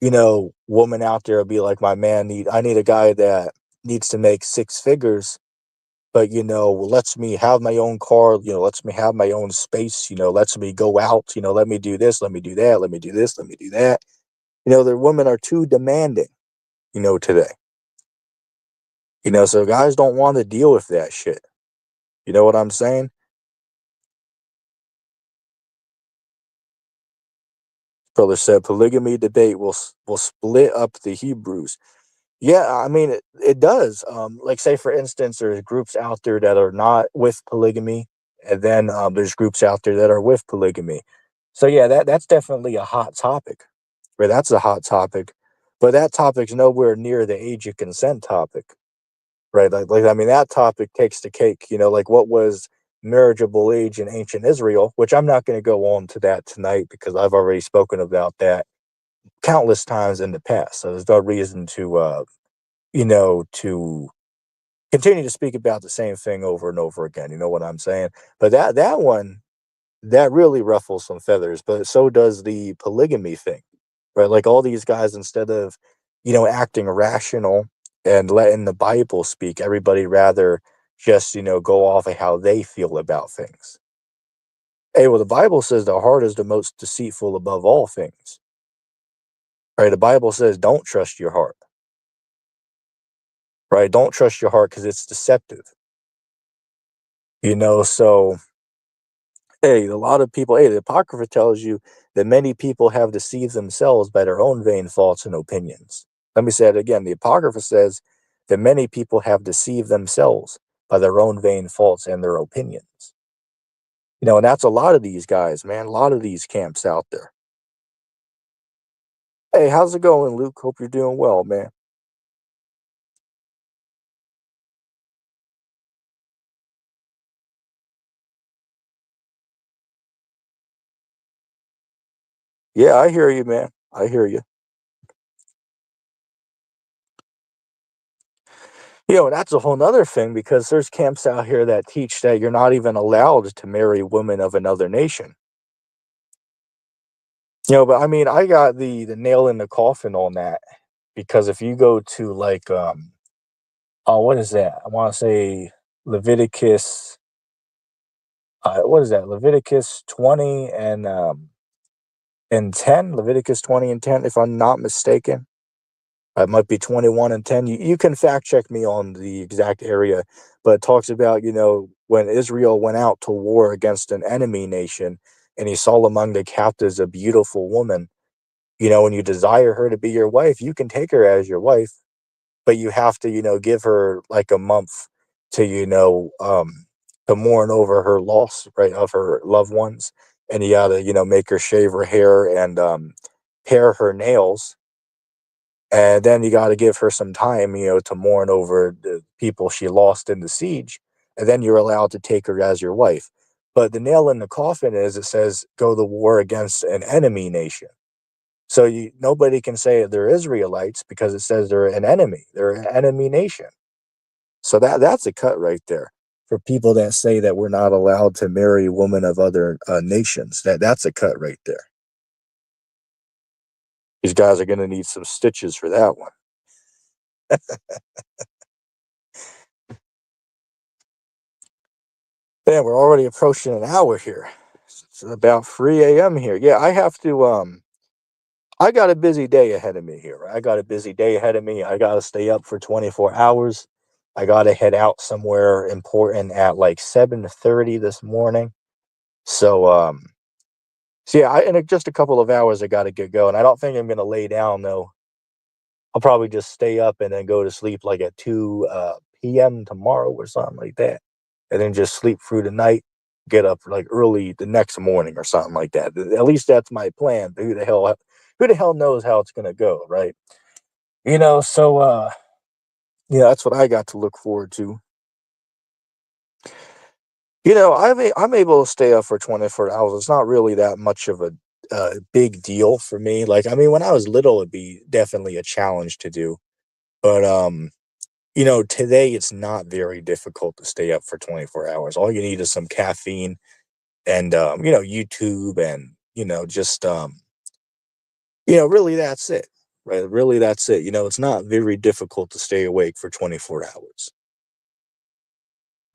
woman out there will be like, my man I need a guy that needs to make six figures, but lets me have my own car, lets me have my own space, lets me go out, let me do this, let me do that, let me do this, let me do that. The women are too demanding, today. So guys don't want to deal with that shit. You know what I'm saying? Brother said polygamy debate will split up the Hebrews. Yeah, I mean it does. Like, say for instance, there's groups out there that are not with polygamy, and then there's groups out there that are with polygamy. So yeah, that's definitely a hot topic. Right, that's a hot topic, but that topic's nowhere near the age of consent topic. Right, I mean that topic takes the cake. Like what was marriageable age in ancient Israel, which I'm not going to go on to that tonight because I've already spoken about that countless times in the past. So there's no reason to continue to speak about the same thing over and over again. You know what I'm saying? But that one, that really ruffles some feathers, but so does the polygamy thing, right? Like all these guys, instead of, acting rational and letting the Bible speak, everybody rather just, go off of how they feel about things. Hey, well, the Bible says the heart is the most deceitful above all things, right? The Bible says don't trust your heart, right? Don't trust your heart because it's deceptive, so hey, a lot of people, hey, the Apocrypha tells you that many people have deceived themselves by their own vain thoughts and opinions. Let me say it again. The Apocrypha says that many people have deceived themselves by their own vain thoughts and their opinions. And that's a lot of these guys, man, a lot of these camps out there. Hey, how's it going, Luke? Hope you're doing well, man. Yeah, I hear you, man. I hear you. That's a whole nother thing because there's camps out here that teach that you're not even allowed to marry women of another nation. But I mean, I got the nail in the coffin on that because if you go to like oh, what is that? I want to say Leviticus. What is that? Leviticus 20 and 10. Leviticus 20 and 10, if I'm not mistaken. It might be 21 and 10. You can fact check me on the exact area, but it talks about, when Israel went out to war against an enemy nation and he saw among the captives a beautiful woman, when you desire her to be your wife, you can take her as your wife, but you have to, give her like a month to, to mourn over her loss, right, of her loved ones. And you gotta, make her shave her hair and pare her nails. And then you got to give her some time, to mourn over the people she lost in the siege. And then you're allowed to take her as your wife. But the nail in the coffin is it says go to war against an enemy nation. So nobody can say they're Israelites because it says they're an enemy. They're an enemy nation. So that's a cut right there for people that say that we're not allowed to marry women of other nations. That's a cut right there. These guys are going to need some stitches for that one. Man, we're already approaching an hour here. It's about 3 a.m. here. Yeah, I have to, I got a busy day ahead of me here. I got a busy day ahead of me. I got to stay up for 24 hours. I got to head out somewhere important at like 7:30 this morning. So yeah, in just a couple of hours, I got to get going. I don't think I'm going to lay down though. I'll probably just stay up and then go to sleep like at 2 p.m. tomorrow or something like that. And then just sleep through the night, get up like early the next morning or something like that. At least that's my plan. But who the hell knows how it's going to go, right? So that's what I got to look forward to. I'm able to stay up for 24 hours. It's not really that much of a big deal for me. Like, I mean, when I was little, it'd be definitely a challenge to do. But today it's not very difficult to stay up for 24 hours. All you need is some caffeine and, YouTube and, really that's it, right? Really that's it. It's not very difficult to stay awake for 24 hours.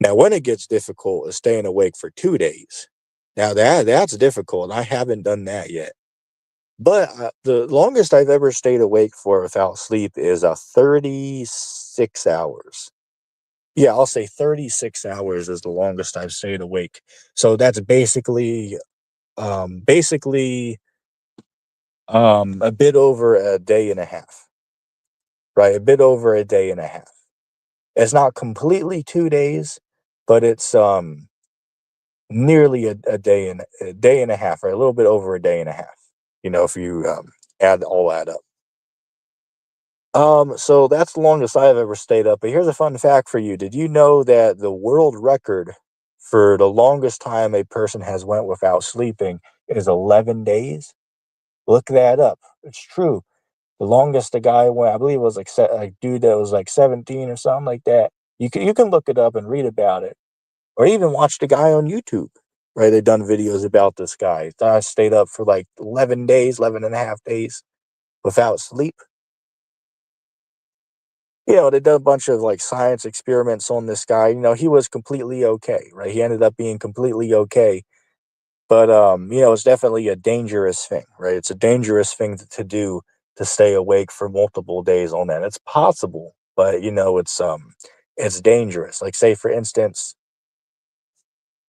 Now, when it gets difficult is staying awake for 2 days. Now that's difficult. I haven't done that yet. But the longest I've ever stayed awake for without sleep is 36 hours. Yeah, I'll say 36 hours is the longest I've stayed awake. So that's basically a bit over a day and a half, right? A bit over a day and a half. It's not completely 2 days, but it's nearly a day and a half, right? A little bit over a day and a half. If you add up. So that's the longest I've ever stayed up. But here's a fun fact for you. Did you know that the world record for the longest time a person has went without sleeping is 11 days? Look that up. It's true. The longest the guy went, I believe it was like a dude that was like 17 or something like that. You can look it up and read about it, or even watch the guy on YouTube. Right, they've done videos about this guy. I stayed up for like 11 days, 11 and a half days without sleep. They did a bunch of like science experiments on this guy. He was completely okay, right? He ended up being completely okay. But it's definitely a dangerous thing, right? It's a dangerous thing to do, to stay awake for multiple days on end. It's possible, but it's dangerous. Like, say for instance,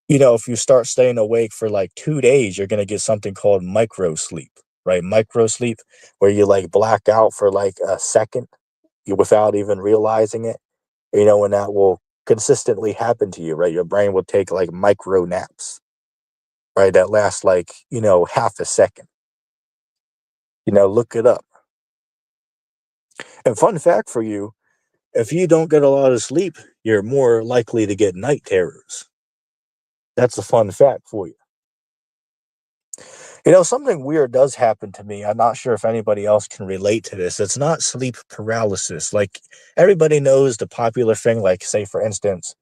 if you start staying awake for like 2 days, you're gonna get something called micro sleep, right? Micro sleep, where you like black out for like a second without even realizing it. And that will consistently happen to you, right? Your brain will take like micro naps, right? That last like, half a second. Look it up. And fun fact for you, if you don't get a lot of sleep, you're more likely to get night terrors. That's a fun fact for you. Something weird does happen to me. I'm not sure if anybody else can relate to this. It's not sleep paralysis. Like, everybody knows the popular thing, like, say, for instance,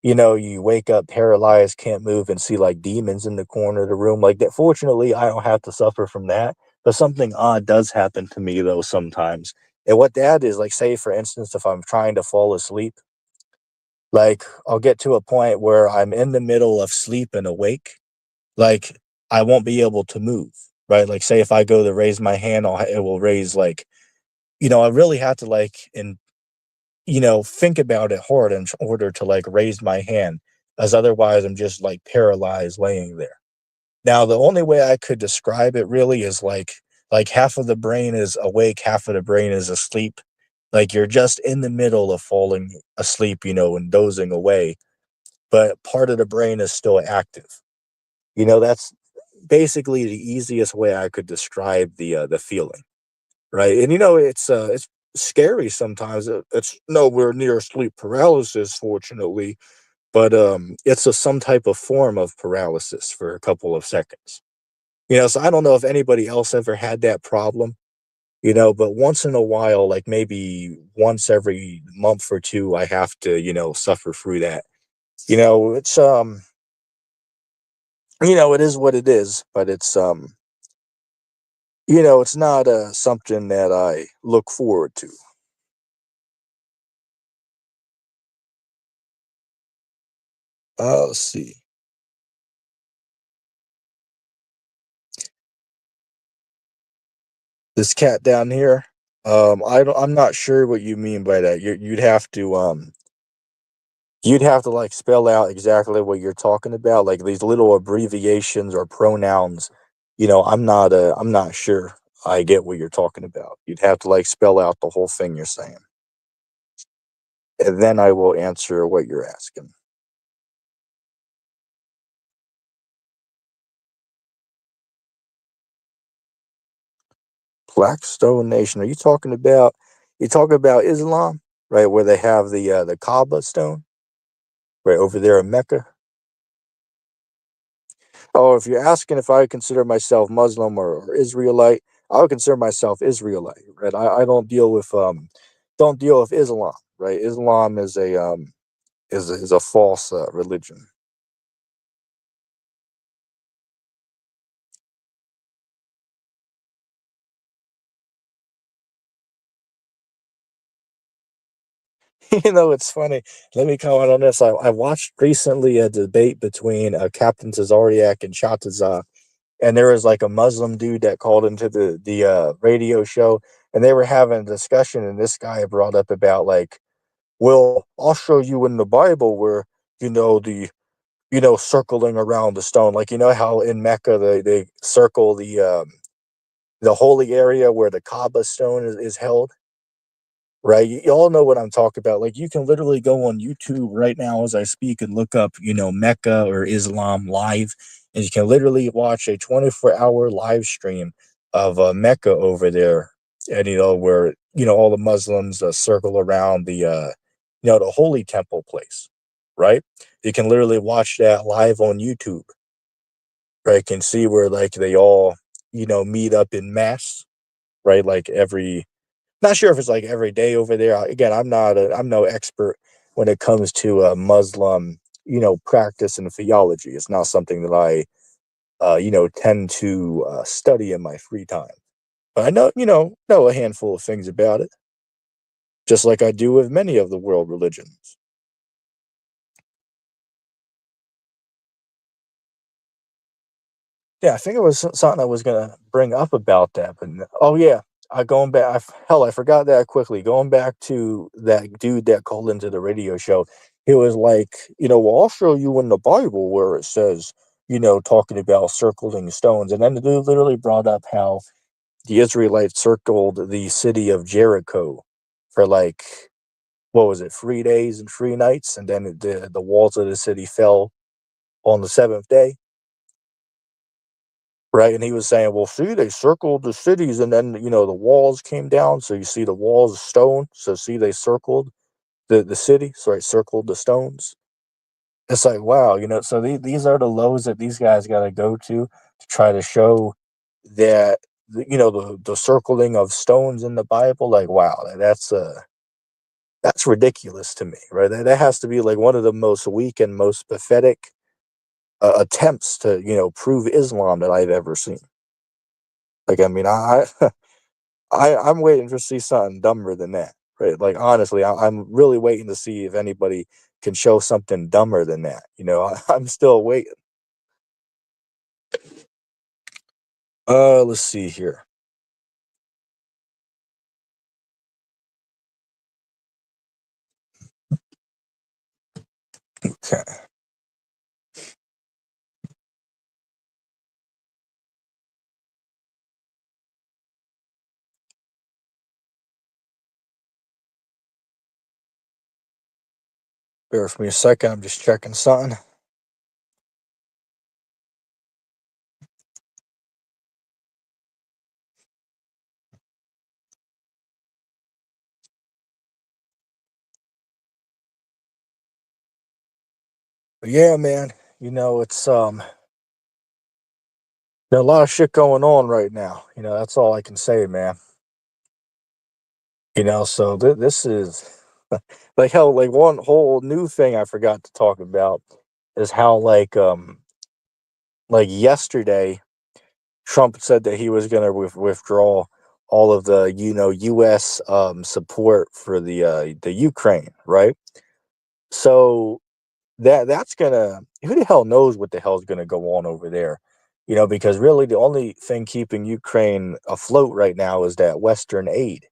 you wake up paralyzed, can't move, and see like demons in the corner of the room. Like that. Fortunately, I don't have to suffer from that. But something odd does happen to me though sometimes. And what that is, like, say for instance, if I'm trying to fall asleep, like I'll get to a point where I'm in the middle of sleep and awake, like I won't be able to move. Right. Like, say if I go to raise my hand, it will raise like, I really have to like, and think about it hard in order to like raise my hand, as otherwise I'm just like paralyzed laying there. Now, the only way I could describe it really is like half of the brain is awake, half of the brain is asleep. Like you're just in the middle of falling asleep, and dozing away, but part of the brain is still active. That's basically the easiest way I could describe the feeling. Right. And it's scary sometimes. It's nowhere near sleep paralysis, fortunately, but it's some type of form of paralysis for a couple of seconds. So I don't know if anybody else ever had that problem, but once in a while, like maybe once every month or two, I have to, suffer through that. It's it is what it is, but It's not something that I look forward to. Let's see. This cat down here. I'm not sure what you mean by that. You'd have to like spell out exactly what you're talking about, like these little abbreviations or pronouns. I'm not sure I get what you're talking about. You'd have to like spell out the whole thing you're saying, and then I will answer what you're asking. Black Stone Nation. Are you talking about? You talking about Islam, right? Where they have the Kaaba stone, right over there in Mecca. Oh, if you're asking if I consider myself Muslim or Israelite, I would consider myself Israelite, right? I don't deal with Islam, right? Islam is a false religion. It's funny. Let me comment on this. I watched recently a debate between Captain Tazariak and Chatazar, and there was like a Muslim dude that called into the radio show, and they were having a discussion, and this guy brought up about like, well, I'll show you in the Bible where the circling around the stone, like how in Mecca they circle the holy area where the Kaaba stone is held. Right, you all know what I'm talking about. Like, you can literally go on YouTube right now as I speak and look up, Mecca or Islam live, and you can literally watch a 24-hour live stream of Mecca over there, and where all the Muslims circle around the holy temple place, right? You can literally watch that live on YouTube, right? You can see where like they all meet up in mass, right? Like every not sure if it's like every day over there. Again, I'm no expert when it comes to Muslim, practice and theology. It's not something that I, tend to study in my free time. But I know a handful of things about it, just like I do with many of the world religions. Yeah, I think it was something I was gonna bring up about that, but oh yeah, going back, hell, I forgot that quickly. Going back to that dude that called into the radio show, he was like, well, I'll show you in the Bible where it says, talking about circling stones, and then the dude literally brought up how the Israelites circled the city of Jericho for like what was it, 3 days and 3 nights, and then the walls of the city fell on the seventh day. Right, and he was saying, "Well, see, they circled the cities, and then the walls came down. So you see the walls of stone. So see, they circled the city. So I circled the stones. It's like wow, So these are the lows that these guys got to go to try to show that the circling of stones in the Bible. Like wow, that's ridiculous to me, right? That has to be like one of the most weak and most pathetic attempts to prove Islam that I've ever seen. Like I mean, I'm waiting to see something dumber than that, right? Like honestly, I'm really waiting to see if anybody can show something dumber than that. I'm still waiting. Let's see here. Okay, bear with me a second. I'm just checking something. But yeah, man. It's there's a lot of shit going on right now. That's all I can say, man. So this is like hell. Like one whole new thing I forgot to talk about is how like yesterday. Trump said that he was going to withdraw all of the U.S. Support for the Ukraine, right? So that's gonna, who the hell knows what the hell's gonna go on over there, because really the only thing keeping Ukraine afloat right now is that Western aid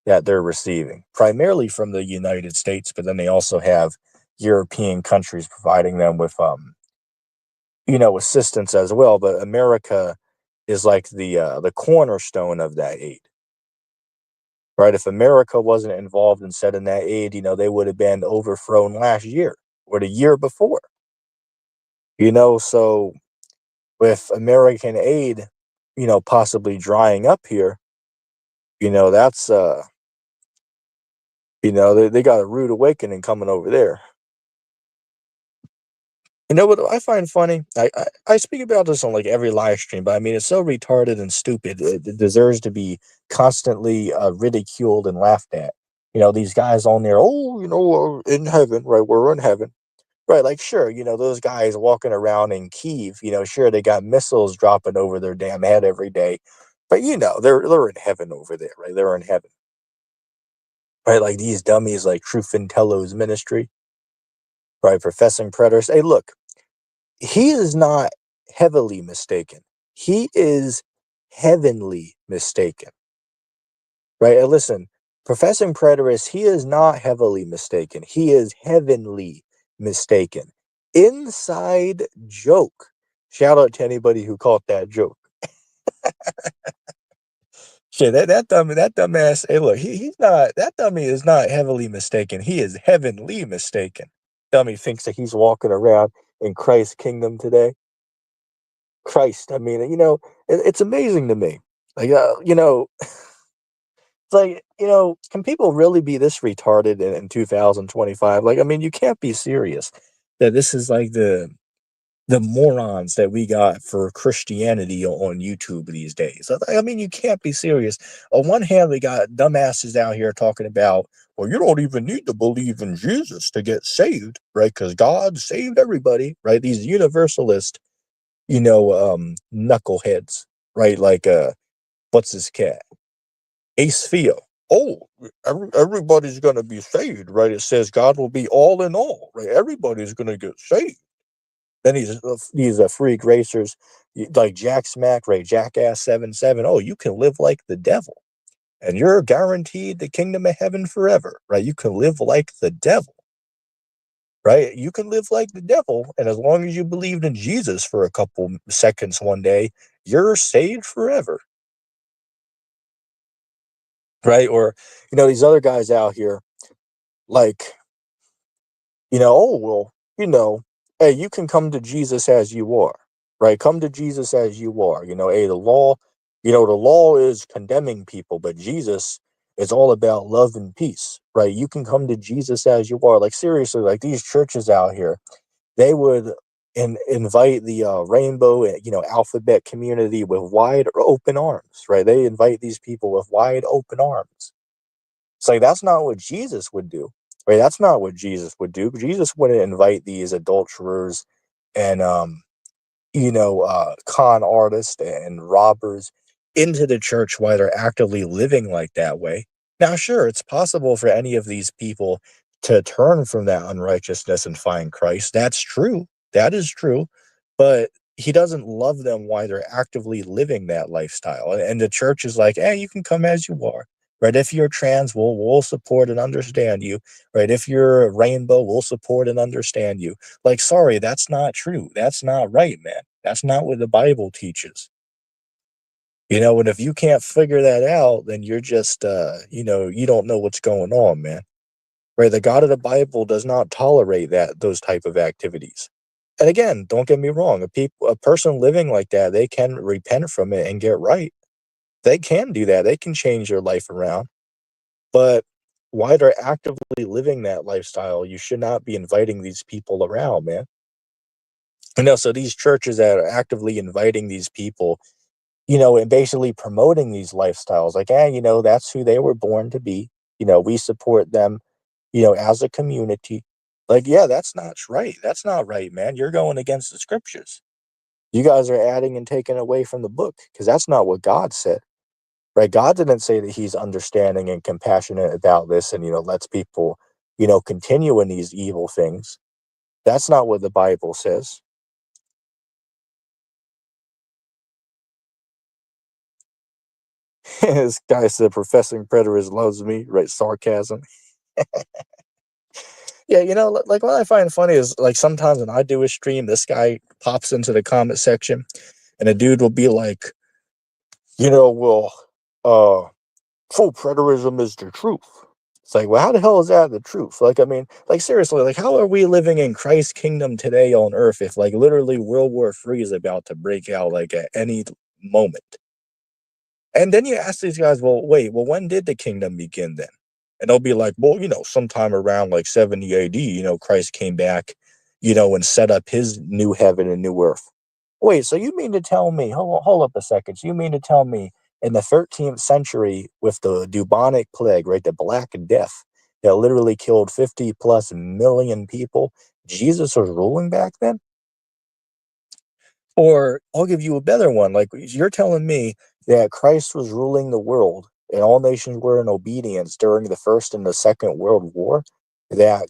that they're receiving, primarily from the United States, but then they also have European countries providing them with assistance as well. But America is like the cornerstone of that aid, right? If America wasn't involved in setting that aid, they would have been overthrown last year or the year before. So with American aid, possibly drying up here, that's they got a rude awakening coming over there. What I find funny? I speak about this on like every live stream, but I mean it's so retarded and stupid. It deserves to be constantly ridiculed and laughed at. These guys on there, oh, in heaven, right? We're in heaven. Right, like sure, those guys walking around in Kyiv, sure they got missiles dropping over their damn head every day, but they're in heaven over there, right? They're in heaven, right? Like these dummies, like Truth and Tello's ministry, right? Professing preterists. Hey, look, he is not heavily mistaken. He is heavenly mistaken, right? And listen, professing preterist, he is not heavily mistaken. He is heavenly mistaken. Inside joke. Shout out to anybody who caught that joke. Shit, that dumbass. Hey, look, he's not, that dummy is not heavily mistaken. He is heavenly mistaken. Dummy thinks that he's walking around in Christ's kingdom today. Christ, I mean, it's amazing to me. Like, it's like, can people really be this retarded in 2025? Like, I mean, you can't be serious that this is like the morons that we got for Christianity on YouTube these days. I mean, you can't be serious. On one hand, we got dumbasses out here talking about, well, you don't even need to believe in Jesus to get saved, right? Because God saved everybody, right? These universalist, knuckleheads, right? Like, what's this cat? Ace Theo. Oh, everybody's going to be saved, right? It says God will be all in all, right? Everybody's going to get saved. Then these freak racers like Jack Smack, right? Jackass 77. Oh, you can live like the devil, and you're guaranteed the kingdom of heaven forever, right? You can live like the devil, right? You can live like the devil, and as long as you believed in Jesus for a couple seconds one day, you're saved forever, right? Or these other guys out here, like oh, well, hey, you can come to Jesus as you are, right? Come to Jesus as you are. Hey, the law is condemning people, but Jesus is all about love and peace, right? You can come to Jesus as you are. Like, seriously, like these churches out here, they would invite the rainbow, alphabet community with wide open arms, right? They invite these people with wide open arms. It's like, that's not what Jesus would do, right? That's not what Jesus would do. Jesus wouldn't invite these adulterers and, con artists and robbers into the church while they're actively living like that way. Now, sure, it's possible for any of these people to turn from that unrighteousness and find Christ. That's true. That is true. But he doesn't love them while they're actively living that lifestyle. And the church is like, hey, you can come as you are. Right? If you're trans, we'll support and understand you. Right? If you're a rainbow, we'll support and understand you. Like, sorry, that's not true. That's not right, man. That's not what the Bible teaches. And if you can't figure that out, then you're just, you don't know what's going on, man. Right? The God of the Bible does not tolerate those type of activities. And again, don't get me wrong. A person living like that, they can repent from it and get right. They can do that. They can change their life around. But while they're actively living that lifestyle, you should not be inviting these people around, man. So these churches that are actively inviting these people, and basically promoting these lifestyles, like, that's who they were born to be. We support them, as a community. Like, yeah, that's not right. That's not right, man. You're going against the scriptures. You guys are adding and taking away from the book because that's not what God said, right? God didn't say that he's understanding and compassionate about this and, lets people, continue in these evil things. That's not what the Bible says. This guy said, professing preterist loves me, right? Sarcasm. Yeah, like what I find funny is like sometimes when I do a stream, this guy pops into the comment section and a dude will be like, well, uh, full preterism is the truth. It's like, well, how the hell is that the truth? Like, I mean, like, seriously, like, how are we living in Christ's kingdom today on earth if, like, literally World War III is about to break out, like, at any moment? And then you ask these guys, well, wait, well, when did the kingdom begin then? And they'll be like, well, sometime around like 70 AD, Christ came back, and set up his new heaven and new earth. Wait, so you mean to tell me, hold up a second. So you mean to tell me in the 13th century with the bubonic plague, right, the Black Death that literally killed 50 plus million people, Jesus was ruling back then? Or I'll give you a better one. Like you're telling me that Christ was ruling the world and all nations were in obedience during the First and the Second World War that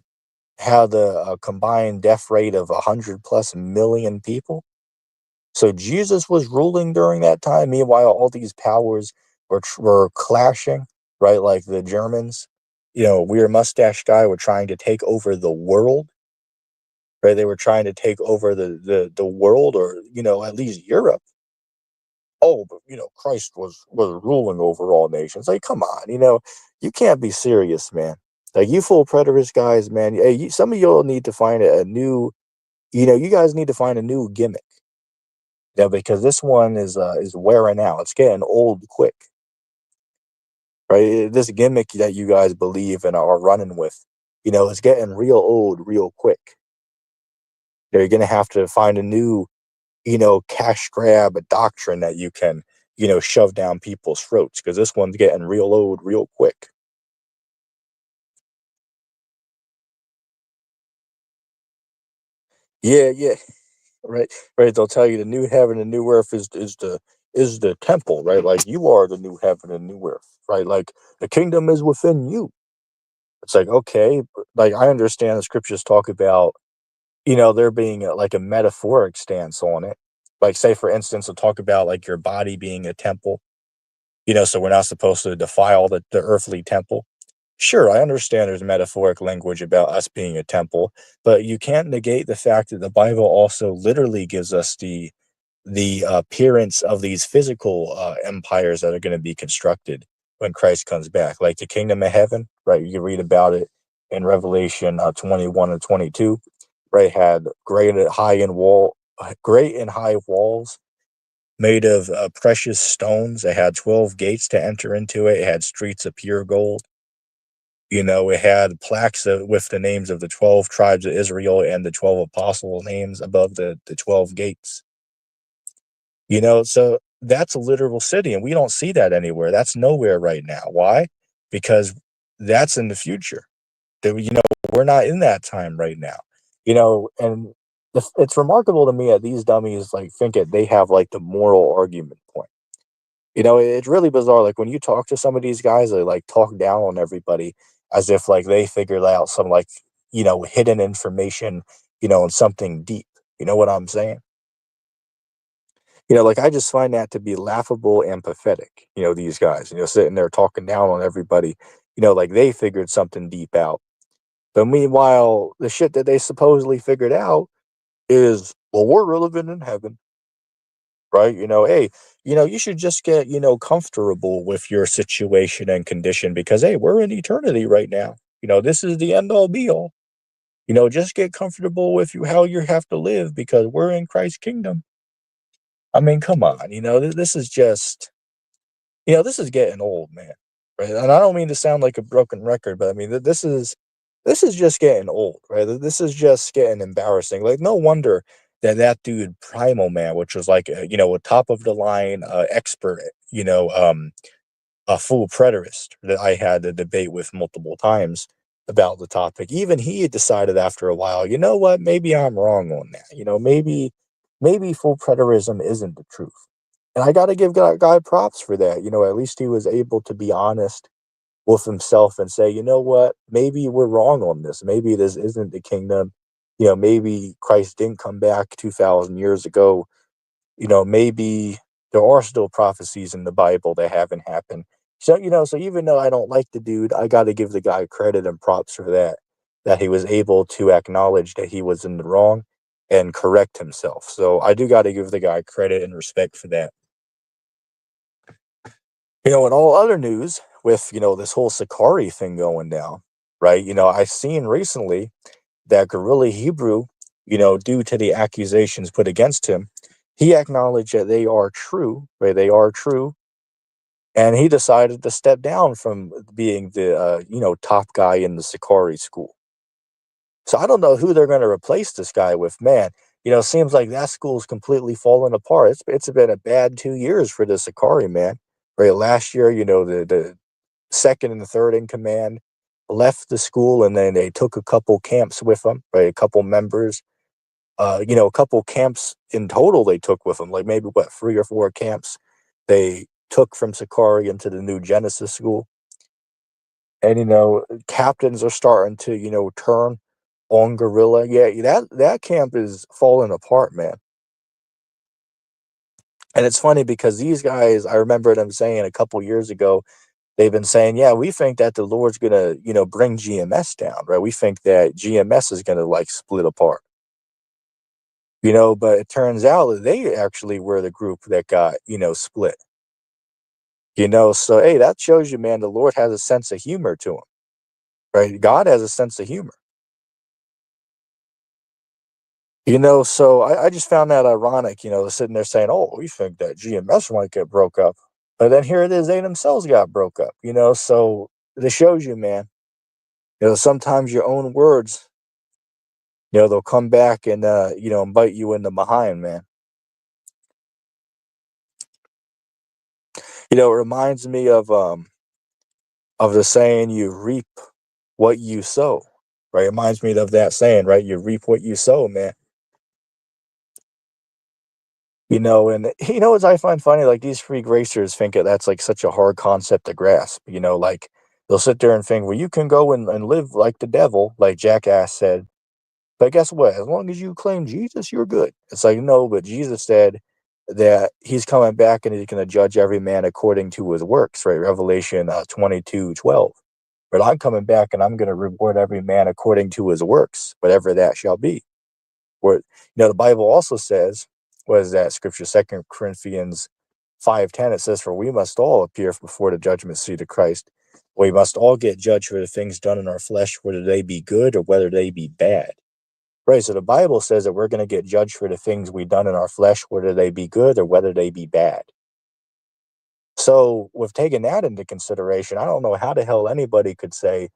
had a combined death rate of 100 plus million people. So Jesus was ruling during that time. Meanwhile, all these powers were clashing, right? Like the Germans, weird mustache guy were trying to take over the world, right? They were trying to take over the world or, at least Europe. Oh, but Christ was ruling over all nations. Like, come on, you can't be serious, man. Like you full preterist guys, man. Hey, some of y'all need to find a new, you guys need to find a new gimmick. Yeah, because this one is wearing out. It's getting old quick, right? This gimmick that you guys believe and are running with, it's getting real old real quick. You're gonna have to find a new, cash grab a doctrine that you can, shove down people's throats because this one's getting real old real quick. Yeah, yeah, right, right. They'll tell you the new heaven and new earth is the temple, right? Like you are the new heaven and new earth, right? Like the kingdom is within you. It's like okay, like I understand the scriptures talk about there being like a metaphoric stance on it. Like say for instance, they'll talk about like your body being a temple. So we're not supposed to defile the earthly temple. Sure, I understand there's metaphoric language about us being a temple, but you can't negate the fact that the Bible also literally gives us the appearance of these physical empires that are going to be constructed when Christ comes back, like the kingdom of heaven, right? You can read about it in Revelation 21 and 22, right? Had great and high walls made of precious stones. It had 12 gates to enter into it. It had streets of pure gold. It had plaques with the names of the 12 tribes of Israel and the 12 apostle names above the 12 gates. So that's a literal city, and we don't see that anywhere. That's nowhere right now. Why? Because that's in the future. We're not in that time right now. And it's remarkable to me that these dummies like think that they have like the moral argument point. It's really bizarre. Like when you talk to some of these guys, they like talk down on everybody as if like they figured out some like, hidden information, and something deep. You know what I'm saying? Like I just find that to be laughable and pathetic, these guys, sitting there talking down on everybody, like they figured something deep out. But meanwhile, the shit that they supposedly figured out is, well, we're living in heaven, right? Hey, you should just get, comfortable with your situation and condition because, hey, we're in eternity right now. This is the end all be all. Just get comfortable with how you have to live because we're in Christ's kingdom. I mean, come on, this is just, this is getting old, man. Right. And I don't mean to sound like a broken record, but I mean, this is just getting old, right? This is just getting embarrassing. Like, no wonder that dude Primal Man, which was like, a top of the line expert, a full preterist that I had a debate with multiple times about the topic. Even he had decided after a while, you know what? Maybe I'm wrong on that. maybe full preterism isn't the truth. And I got to give that guy props for that. At least he was able to be honest with himself and say, you know what, maybe we're wrong on this. Maybe this isn't the kingdom. Maybe Christ didn't come back 2,000 years ago. Maybe there are still prophecies in the Bible that haven't happened. So even though I don't like the dude, I got to give the guy credit and props for that he was able to acknowledge that he was in the wrong and correct himself. So I do got to give the guy credit and respect for that. In all other news with, this whole Sakari thing going down, right? I seen recently that Gorilla Hebrew, due to the accusations put against him, he acknowledged that they are true, right? They are true. And he decided to step down from being the, top guy in the Sakari school. So I don't know who they're going to replace this guy with, man. Seems like that school's completely fallen apart. It's been a bad 2 years for the Sakari, man. Right, last year, the second and the third in command left the school, and then they took a couple camps with them, right? A couple members, a couple camps in total they took with them, like maybe what, 3 or 4 camps they took from Sakari into the new Genesis school. And captains are starting to turn on Gorilla. Yeah, that camp is falling apart, man. And it's funny because these guys, I remember them saying a couple years ago, they've been saying, yeah, we think that the Lord's gonna, bring GMS down, right? We think that GMS is gonna like split apart. But it turns out that they actually were the group that got, split. So hey, that shows you, man, the Lord has a sense of humor to him, right? God has a sense of humor. So I just found that ironic, sitting there saying, oh, we think that GMS might get broke up. But then here it is, they themselves got broke up, so this shows you, man, sometimes your own words, they'll come back and, and bite you in the behind, man. It reminds me of the saying, you reap what you sow, right? It reminds me of that saying, right? You reap what you sow, man. And what I find funny, like these free gracers think that that's like such a hard concept to grasp, like they'll sit there and think, well, you can go and live like the devil, like Jackass said. But guess what? As long as you claim Jesus, you're good. It's like, no, but Jesus said that he's coming back and he's going to judge every man according to his works, right? Revelation 22:12. But I'm coming back and I'm going to reward every man according to his works, whatever that shall be. Where, the Bible also says, what is that scripture? 2 Corinthians 5:10. It says, for we must all appear before the judgment seat of Christ. We must all get judged for the things done in our flesh, whether they be good or whether they be bad. Right, so the Bible says that we're going to get judged for the things we've done in our flesh, whether they be good or whether they be bad. So, with taking that into consideration, I don't know how the hell anybody could say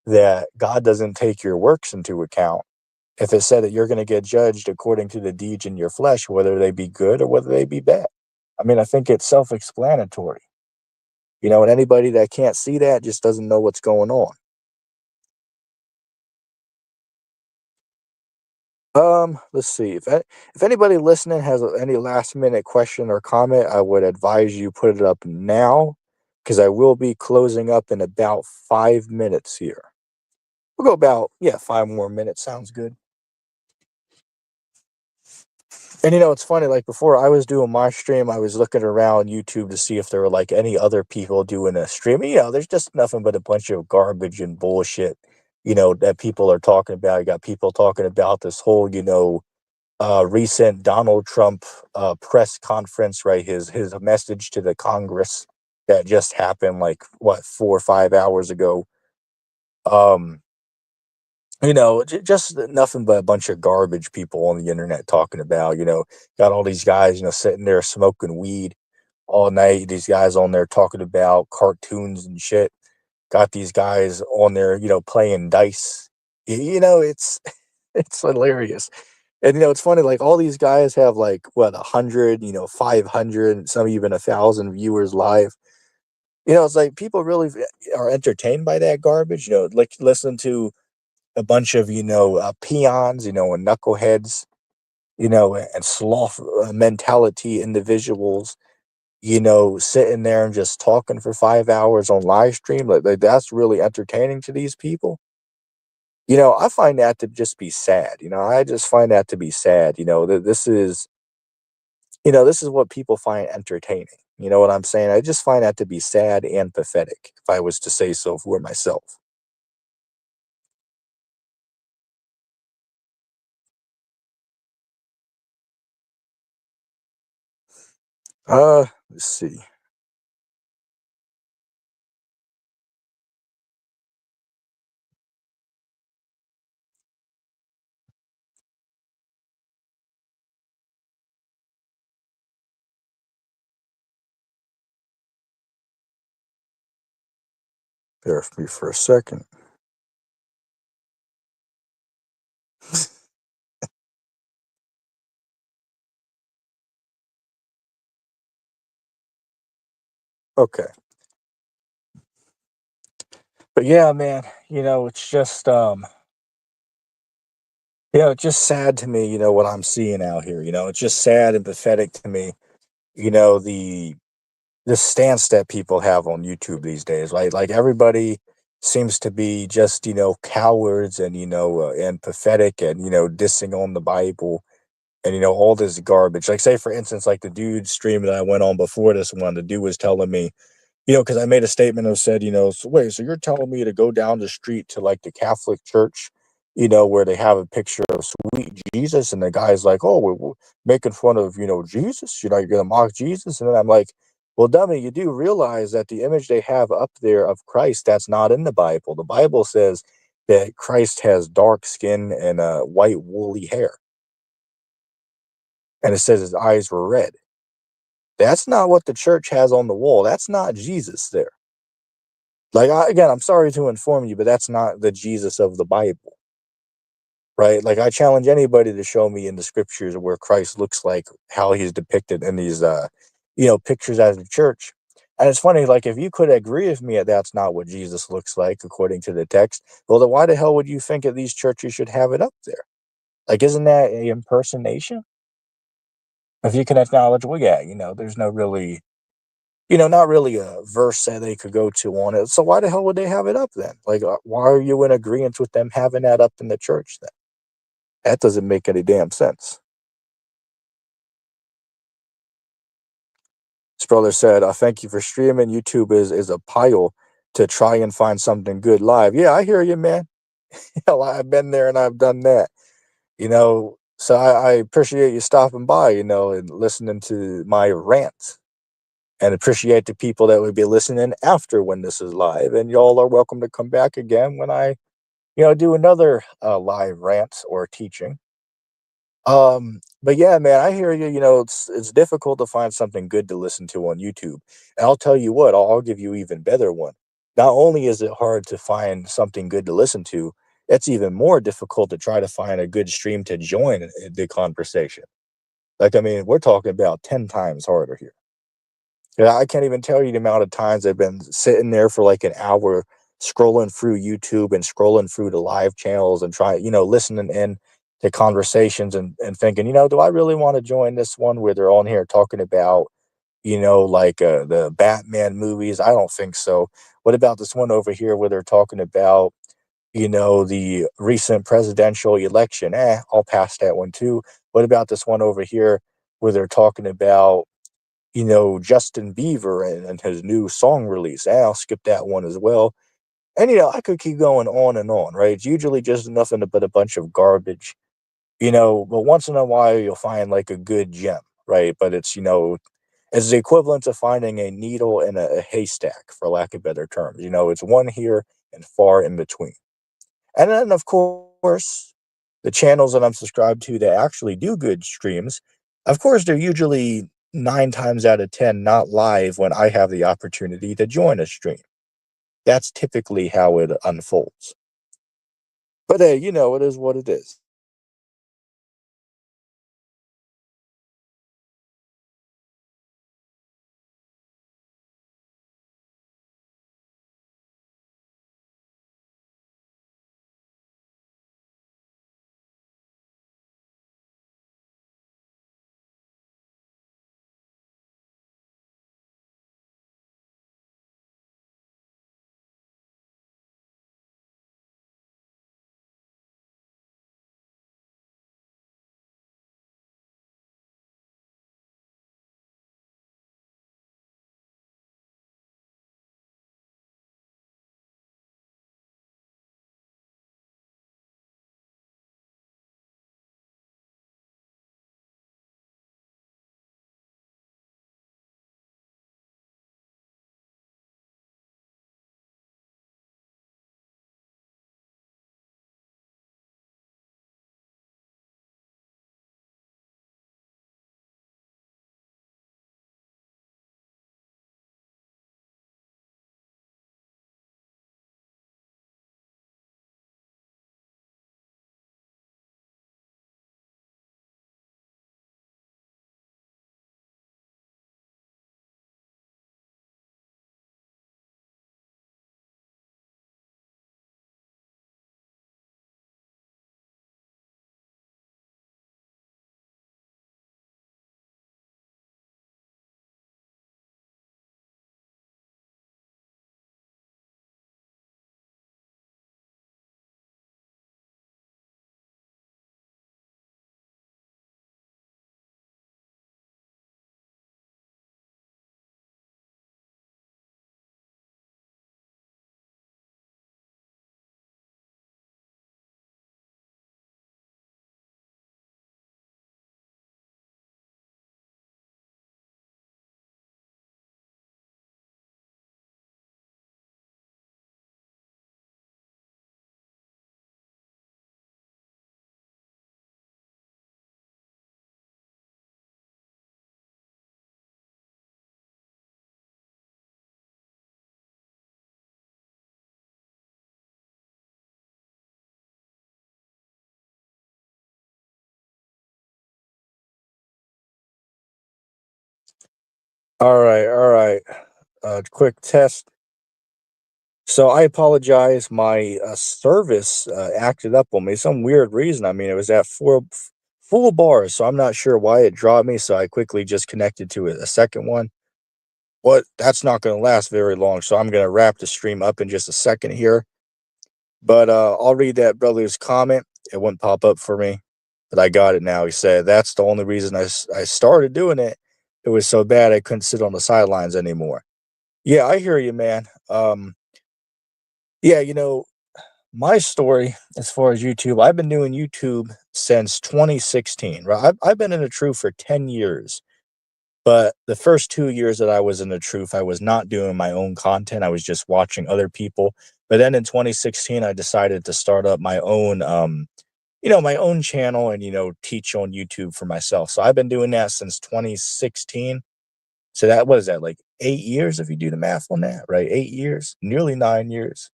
that God doesn't take your works into account if it said that you're going to get judged according to the deeds in your flesh, whether they be good or whether they be bad. I mean, I think it's self-explanatory. And anybody that can't see that just doesn't know what's going on. Let's see. If anybody listening has any last minute question or comment, I would advise you put it up now, because I will be closing up in about 5 minutes here. We'll go about 5 more minutes. Sounds good. And it's funny. Like before I was doing my stream, I was looking around YouTube to see if there were like any other people doing a stream. There's just nothing but a bunch of garbage and bullshit. That people are talking about. You got people talking about this whole, recent Donald Trump press conference, right? His message to the Congress that just happened like what 4 or 5 hours ago. Um, just nothing but a bunch of garbage people on the internet talking about. Got all these guys, sitting there smoking weed all night. These guys on there talking about cartoons and shit. Got these guys on there, playing dice. It's it's hilarious. And it's funny, like all these guys have like what 100, 500, some even 1,000 viewers live. It's like people really are entertained by that garbage. Like listen to a bunch of peons, and knuckleheads and sloth mentality individuals, sitting there and just talking for 5 hours on live stream. Like that's really entertaining to these people. I find that to just be sad. I just find that to be sad. This is what people find entertaining. You know what I'm saying? I just find that to be sad and pathetic, if I was to say so for myself. Let's see. Bear with me for a second. Okay. But yeah, man, it's just it's just sad to me, what I'm seeing out here. It's just sad and pathetic to me, the stance that people have on YouTube these days, right? Like everybody seems to be just, cowards and, and pathetic and, dissing on the Bible and, all this garbage. Like, say, for instance, like the dude stream that I went on before this one, the dude was telling me, because I made a statement of said, so wait, so you're telling me to go down the street to like the Catholic church, where they have a picture of sweet Jesus, and the guy's like, oh, we're making fun of, Jesus, you're gonna mock Jesus, and then I'm like, well, dummy, you do realize that the image they have up there of Christ, that's not in the Bible. The Bible says that Christ has dark skin and white woolly hair, and it says his eyes were red. That's not what the church has on the wall. That's not Jesus there. Like, again, I'm sorry to inform you, but that's not the Jesus of the Bible, right? Like, I challenge anybody to show me in the scriptures where Christ looks like how he's depicted in these, pictures out of the church. And it's funny, like, if you could agree with me that that's not what Jesus looks like according to the text, well, then why the hell would you think that these churches should have it up there? Like, isn't that an impersonation? If you can acknowledge, well, yeah, there's no really not really a verse that they could go to on it. So why the hell would they have it up then? Like, why are you in agreement with them having that up in the church then? That doesn't make any damn sense. This brother said, thank you for streaming. YouTube is a pile to try and find something good live. Yeah, I hear you, man. Hell, I've been there and I've done that. So I appreciate you stopping by, and listening to my rant. And appreciate the people that would be listening after when this is live. And y'all are welcome to come back again when I do another live rant or teaching. But yeah, man, I hear you. It's difficult to find something good to listen to on YouTube. And I'll tell you what, I'll give you even better one. Not only is it hard to find something good to listen to, it's even more difficult to try to find a good stream to join the conversation. Like, I mean, we're talking about 10 times harder here. Yeah, I can't even tell you the amount of times I've been sitting there for like an hour scrolling through YouTube and scrolling through the live channels and trying, listening in to conversations and thinking, do I really want to join this one where they're on here talking about, like the Batman movies? I don't think so. What about this one over here where they're talking about, the recent presidential election? I'll pass that one too. What about this one over here where they're talking about, Justin Bieber and his new song release? I'll skip that one as well. And, I could keep going on and on, right? It's usually just nothing but a bunch of garbage, but once in a while you'll find like a good gem, right? But it's the equivalent of finding a needle in a haystack, for lack of better terms. It's one here and far in between. And then, of course, the channels that I'm subscribed to that actually do good streams, of course, they're usually 9 times out of 10 not live when I have the opportunity to join a stream. That's typically how it unfolds. But hey, it is what it is. All right. Quick test. So I apologize. My service acted up on me some weird reason. I mean, it was at full bars, so I'm not sure why it dropped me. So I quickly just connected to a second one. But that's not going to last very long. So I'm going to wrap the stream up in just a second here. But I'll read that brother's comment. It wouldn't pop up for me, but I got it now. He said that's the only reason I started doing it. It was so bad I couldn't sit on the sidelines anymore. Yeah, I hear you, man. Yeah, my story as far as YouTube, I've been doing YouTube since 2016, right? I've been in the truth for 10 years, but the first 2 years that I was in the truth, I was not doing my own content. I was just watching other people. But then in 2016, I decided to start up my own, my own channel and, teach on YouTube for myself. So I've been doing that since 2016. So that, what is that, like 8 years if you do the math on that, right? 8 years, nearly 9 years.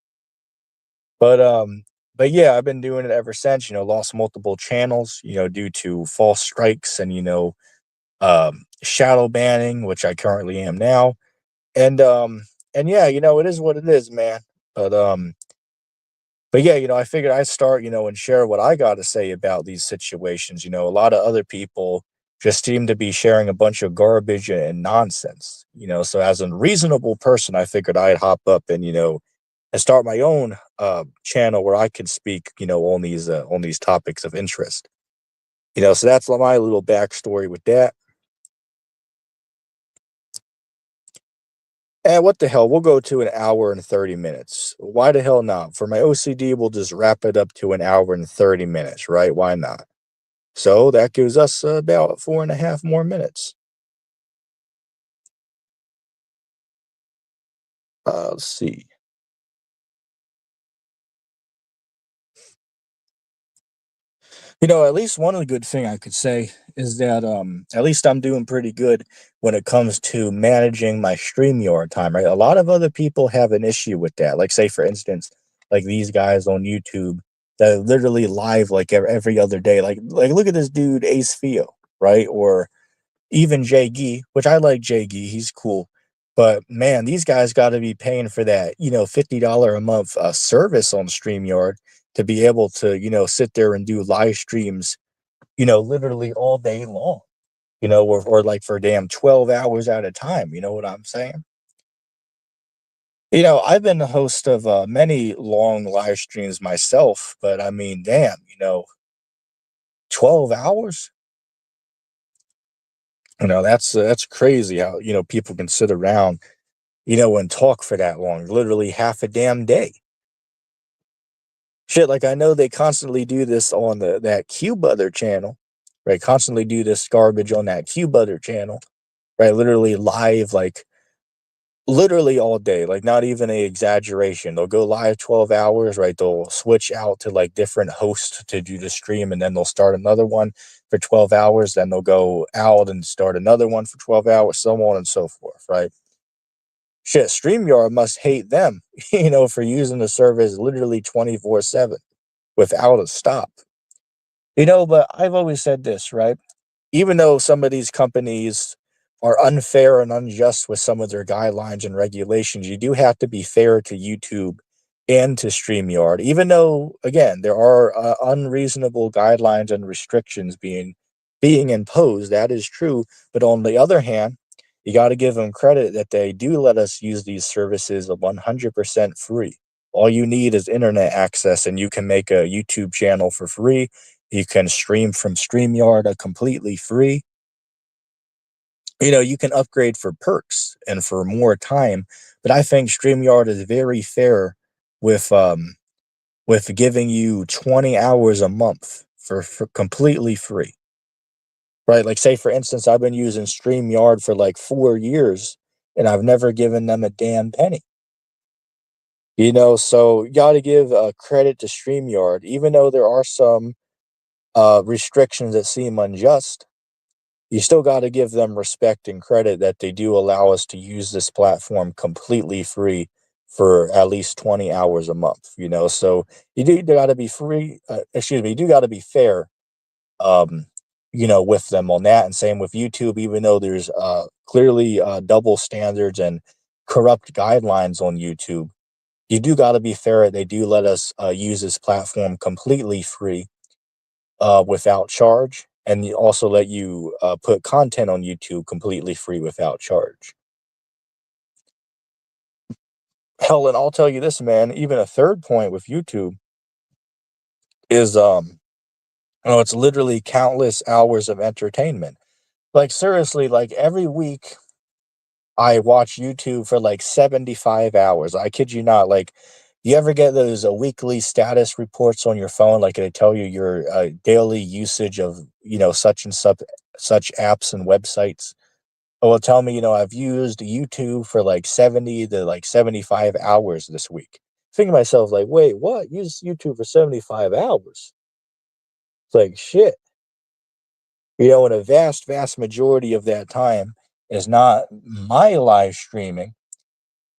But but yeah, I've been doing it ever since, lost multiple channels, due to false strikes and, shadow banning, which I currently am now. And and yeah, it is what it is, man. But but yeah, I figured I'd start, and share what I got to say about these situations. A lot of other people just seem to be sharing a bunch of garbage and nonsense, so as a reasonable person, I figured I'd hop up and, and start my own channel where I can speak, on these topics of interest. So that's my little backstory with that. And what the hell? We'll go to an hour and 30 minutes. Why the hell not? For my OCD, we'll just wrap it up to an hour and 30 minutes, right? Why not? So that gives us about 4.5 more minutes. Let's see. At least one of the good thing I could say is that at least I'm doing pretty good when it comes to managing my StreamYard time, right? A lot of other people have an issue with that. Like say for instance, like these guys on YouTube that are literally live like every other day. Like look at this dude Ace Theo, right? Or even Jay Gee, which I like Jay Gee, he's cool. But man, these guys got to be paying for that, $50 a month service on StreamYard to be able to, sit there and do live streams, literally all day long, or like for damn 12 hours at a time. You know what I'm saying? I've been the host of many long live streams myself, but I mean, damn, 12 hours? That's crazy how, people can sit around, and talk for that long, literally half a damn day. Shit, like I know they constantly do this on that Q Butter channel, right? Constantly do this garbage on that Q Butter channel, right? Literally live, like literally all day, like not even a exaggeration. They'll go live 12 hours, right? They'll switch out to like different hosts to do the stream, and then they'll start another one for 12 hours. Then they'll go out and start another one for 12 hours, so on and so forth, right? Shit, StreamYard must hate them, for using the service literally 24/7 without a stop. But I've always said this, right? Even though some of these companies are unfair and unjust with some of their guidelines and regulations, you do have to be fair to YouTube and to StreamYard. Even though, again, there are unreasonable guidelines and restrictions being imposed, that is true. But on the other hand, you got to give them credit that they do let us use these services 100% free. All you need is internet access, and you can make a YouTube channel for free. You can stream from StreamYard completely free. You can upgrade for perks and for more time, but I think StreamYard is very fair with giving you 20 hours a month for completely free. Right? Like say for instance, I've been using StreamYard for like 4 years and I've never given them a damn penny. So you got to give credit to StreamYard, even though there are some restrictions that seem unjust. You still got to give them respect and credit that they do allow us to use this platform completely free for at least 20 hours a month, so you do got to be free, excuse me, you do got to be fair, with them on that. And same with YouTube, even though there's clearly double standards and corrupt guidelines on YouTube, you do got to be fair. They do let us use this platform completely free, without charge, and they also let you put content on YouTube completely free without charge. Hell, and I'll tell you this, man. Even a third point with YouTube is, it's literally countless hours of entertainment. Like seriously, like every week I watch YouTube for like 75 hours. I kid you not. Like, you ever get those weekly status reports on your phone? Like, they tell you your daily usage of, such and such apps and websites. It will tell me, I've used YouTube for like 70 to like 75 hours this week. Thinking to myself, like, wait, what? Use YouTube for 75 hours? It's like, shit. And a vast, vast majority of that time is not my live streaming,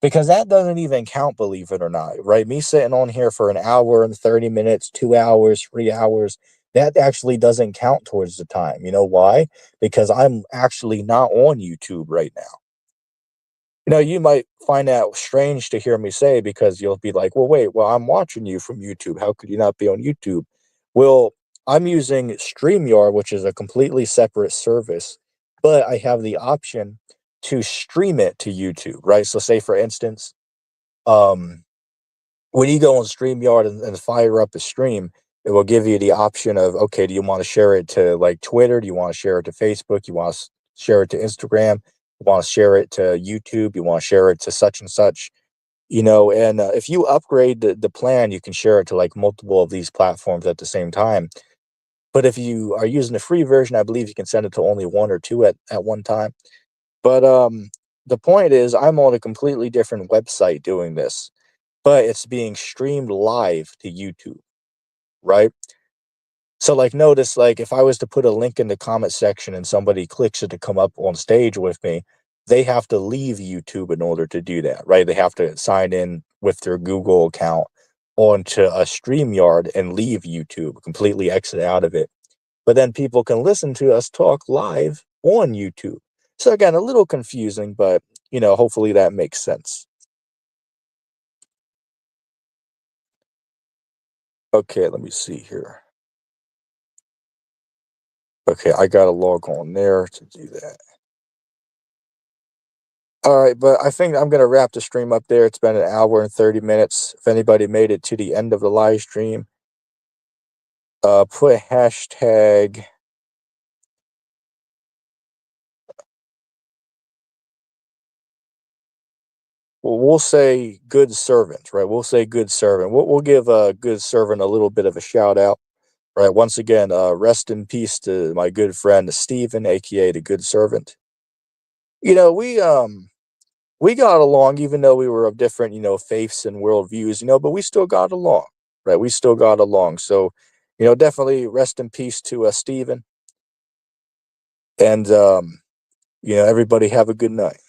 because that doesn't even count, believe it or not, right? Me sitting on here for an hour and 30 minutes, 2 hours, 3 hours, that actually doesn't count towards the time. You know why? Because I'm actually not on YouTube right now. You might find that strange to hear me say, because you'll be like, well, wait, well, I'm watching you from YouTube. How could you not be on YouTube? Well, I'm using StreamYard, which is a completely separate service, but I have the option to stream it to YouTube, right? So say, for instance, um, when you go on StreamYard and fire up a stream, it will give you the option of, okay, do you want to share it to like Twitter? Do you want to share it to Facebook? You want to share it to Instagram? You want to share it to YouTube? You want to share it to such and such? And if you upgrade the plan, you can share it to like multiple of these platforms at the same time. But if you are using the free version, I believe you can send it to only one or two at one time. But the point is, I'm on a completely different website doing this, but it's being streamed live to YouTube, right? So, like, notice, like, if I was to put a link in the comment section and somebody clicks it to come up on stage with me, they have to leave YouTube in order to do that, right? They have to sign in with their Google account onto a StreamYard and leave YouTube, completely exit out of it. But then people can listen to us talk live on YouTube. So again, a little confusing, but hopefully that makes sense. Okay, let me see here. Okay, I gotta log on there to do that. All right, but I think I'm gonna wrap the stream up there. It's been an hour and 30 minutes. If anybody made it to the end of the live stream, put hashtag. Well, we'll say good servant, right? We'll say good servant. We'll give a good servant a little bit of a shout out, right? Once again, rest in peace to my good friend Stephen, aka the good servant. You know, we got along, even though we were of different, faiths and worldviews, but we still got along, right? We still got along. So, definitely rest in peace to Stephen. And, everybody have a good night.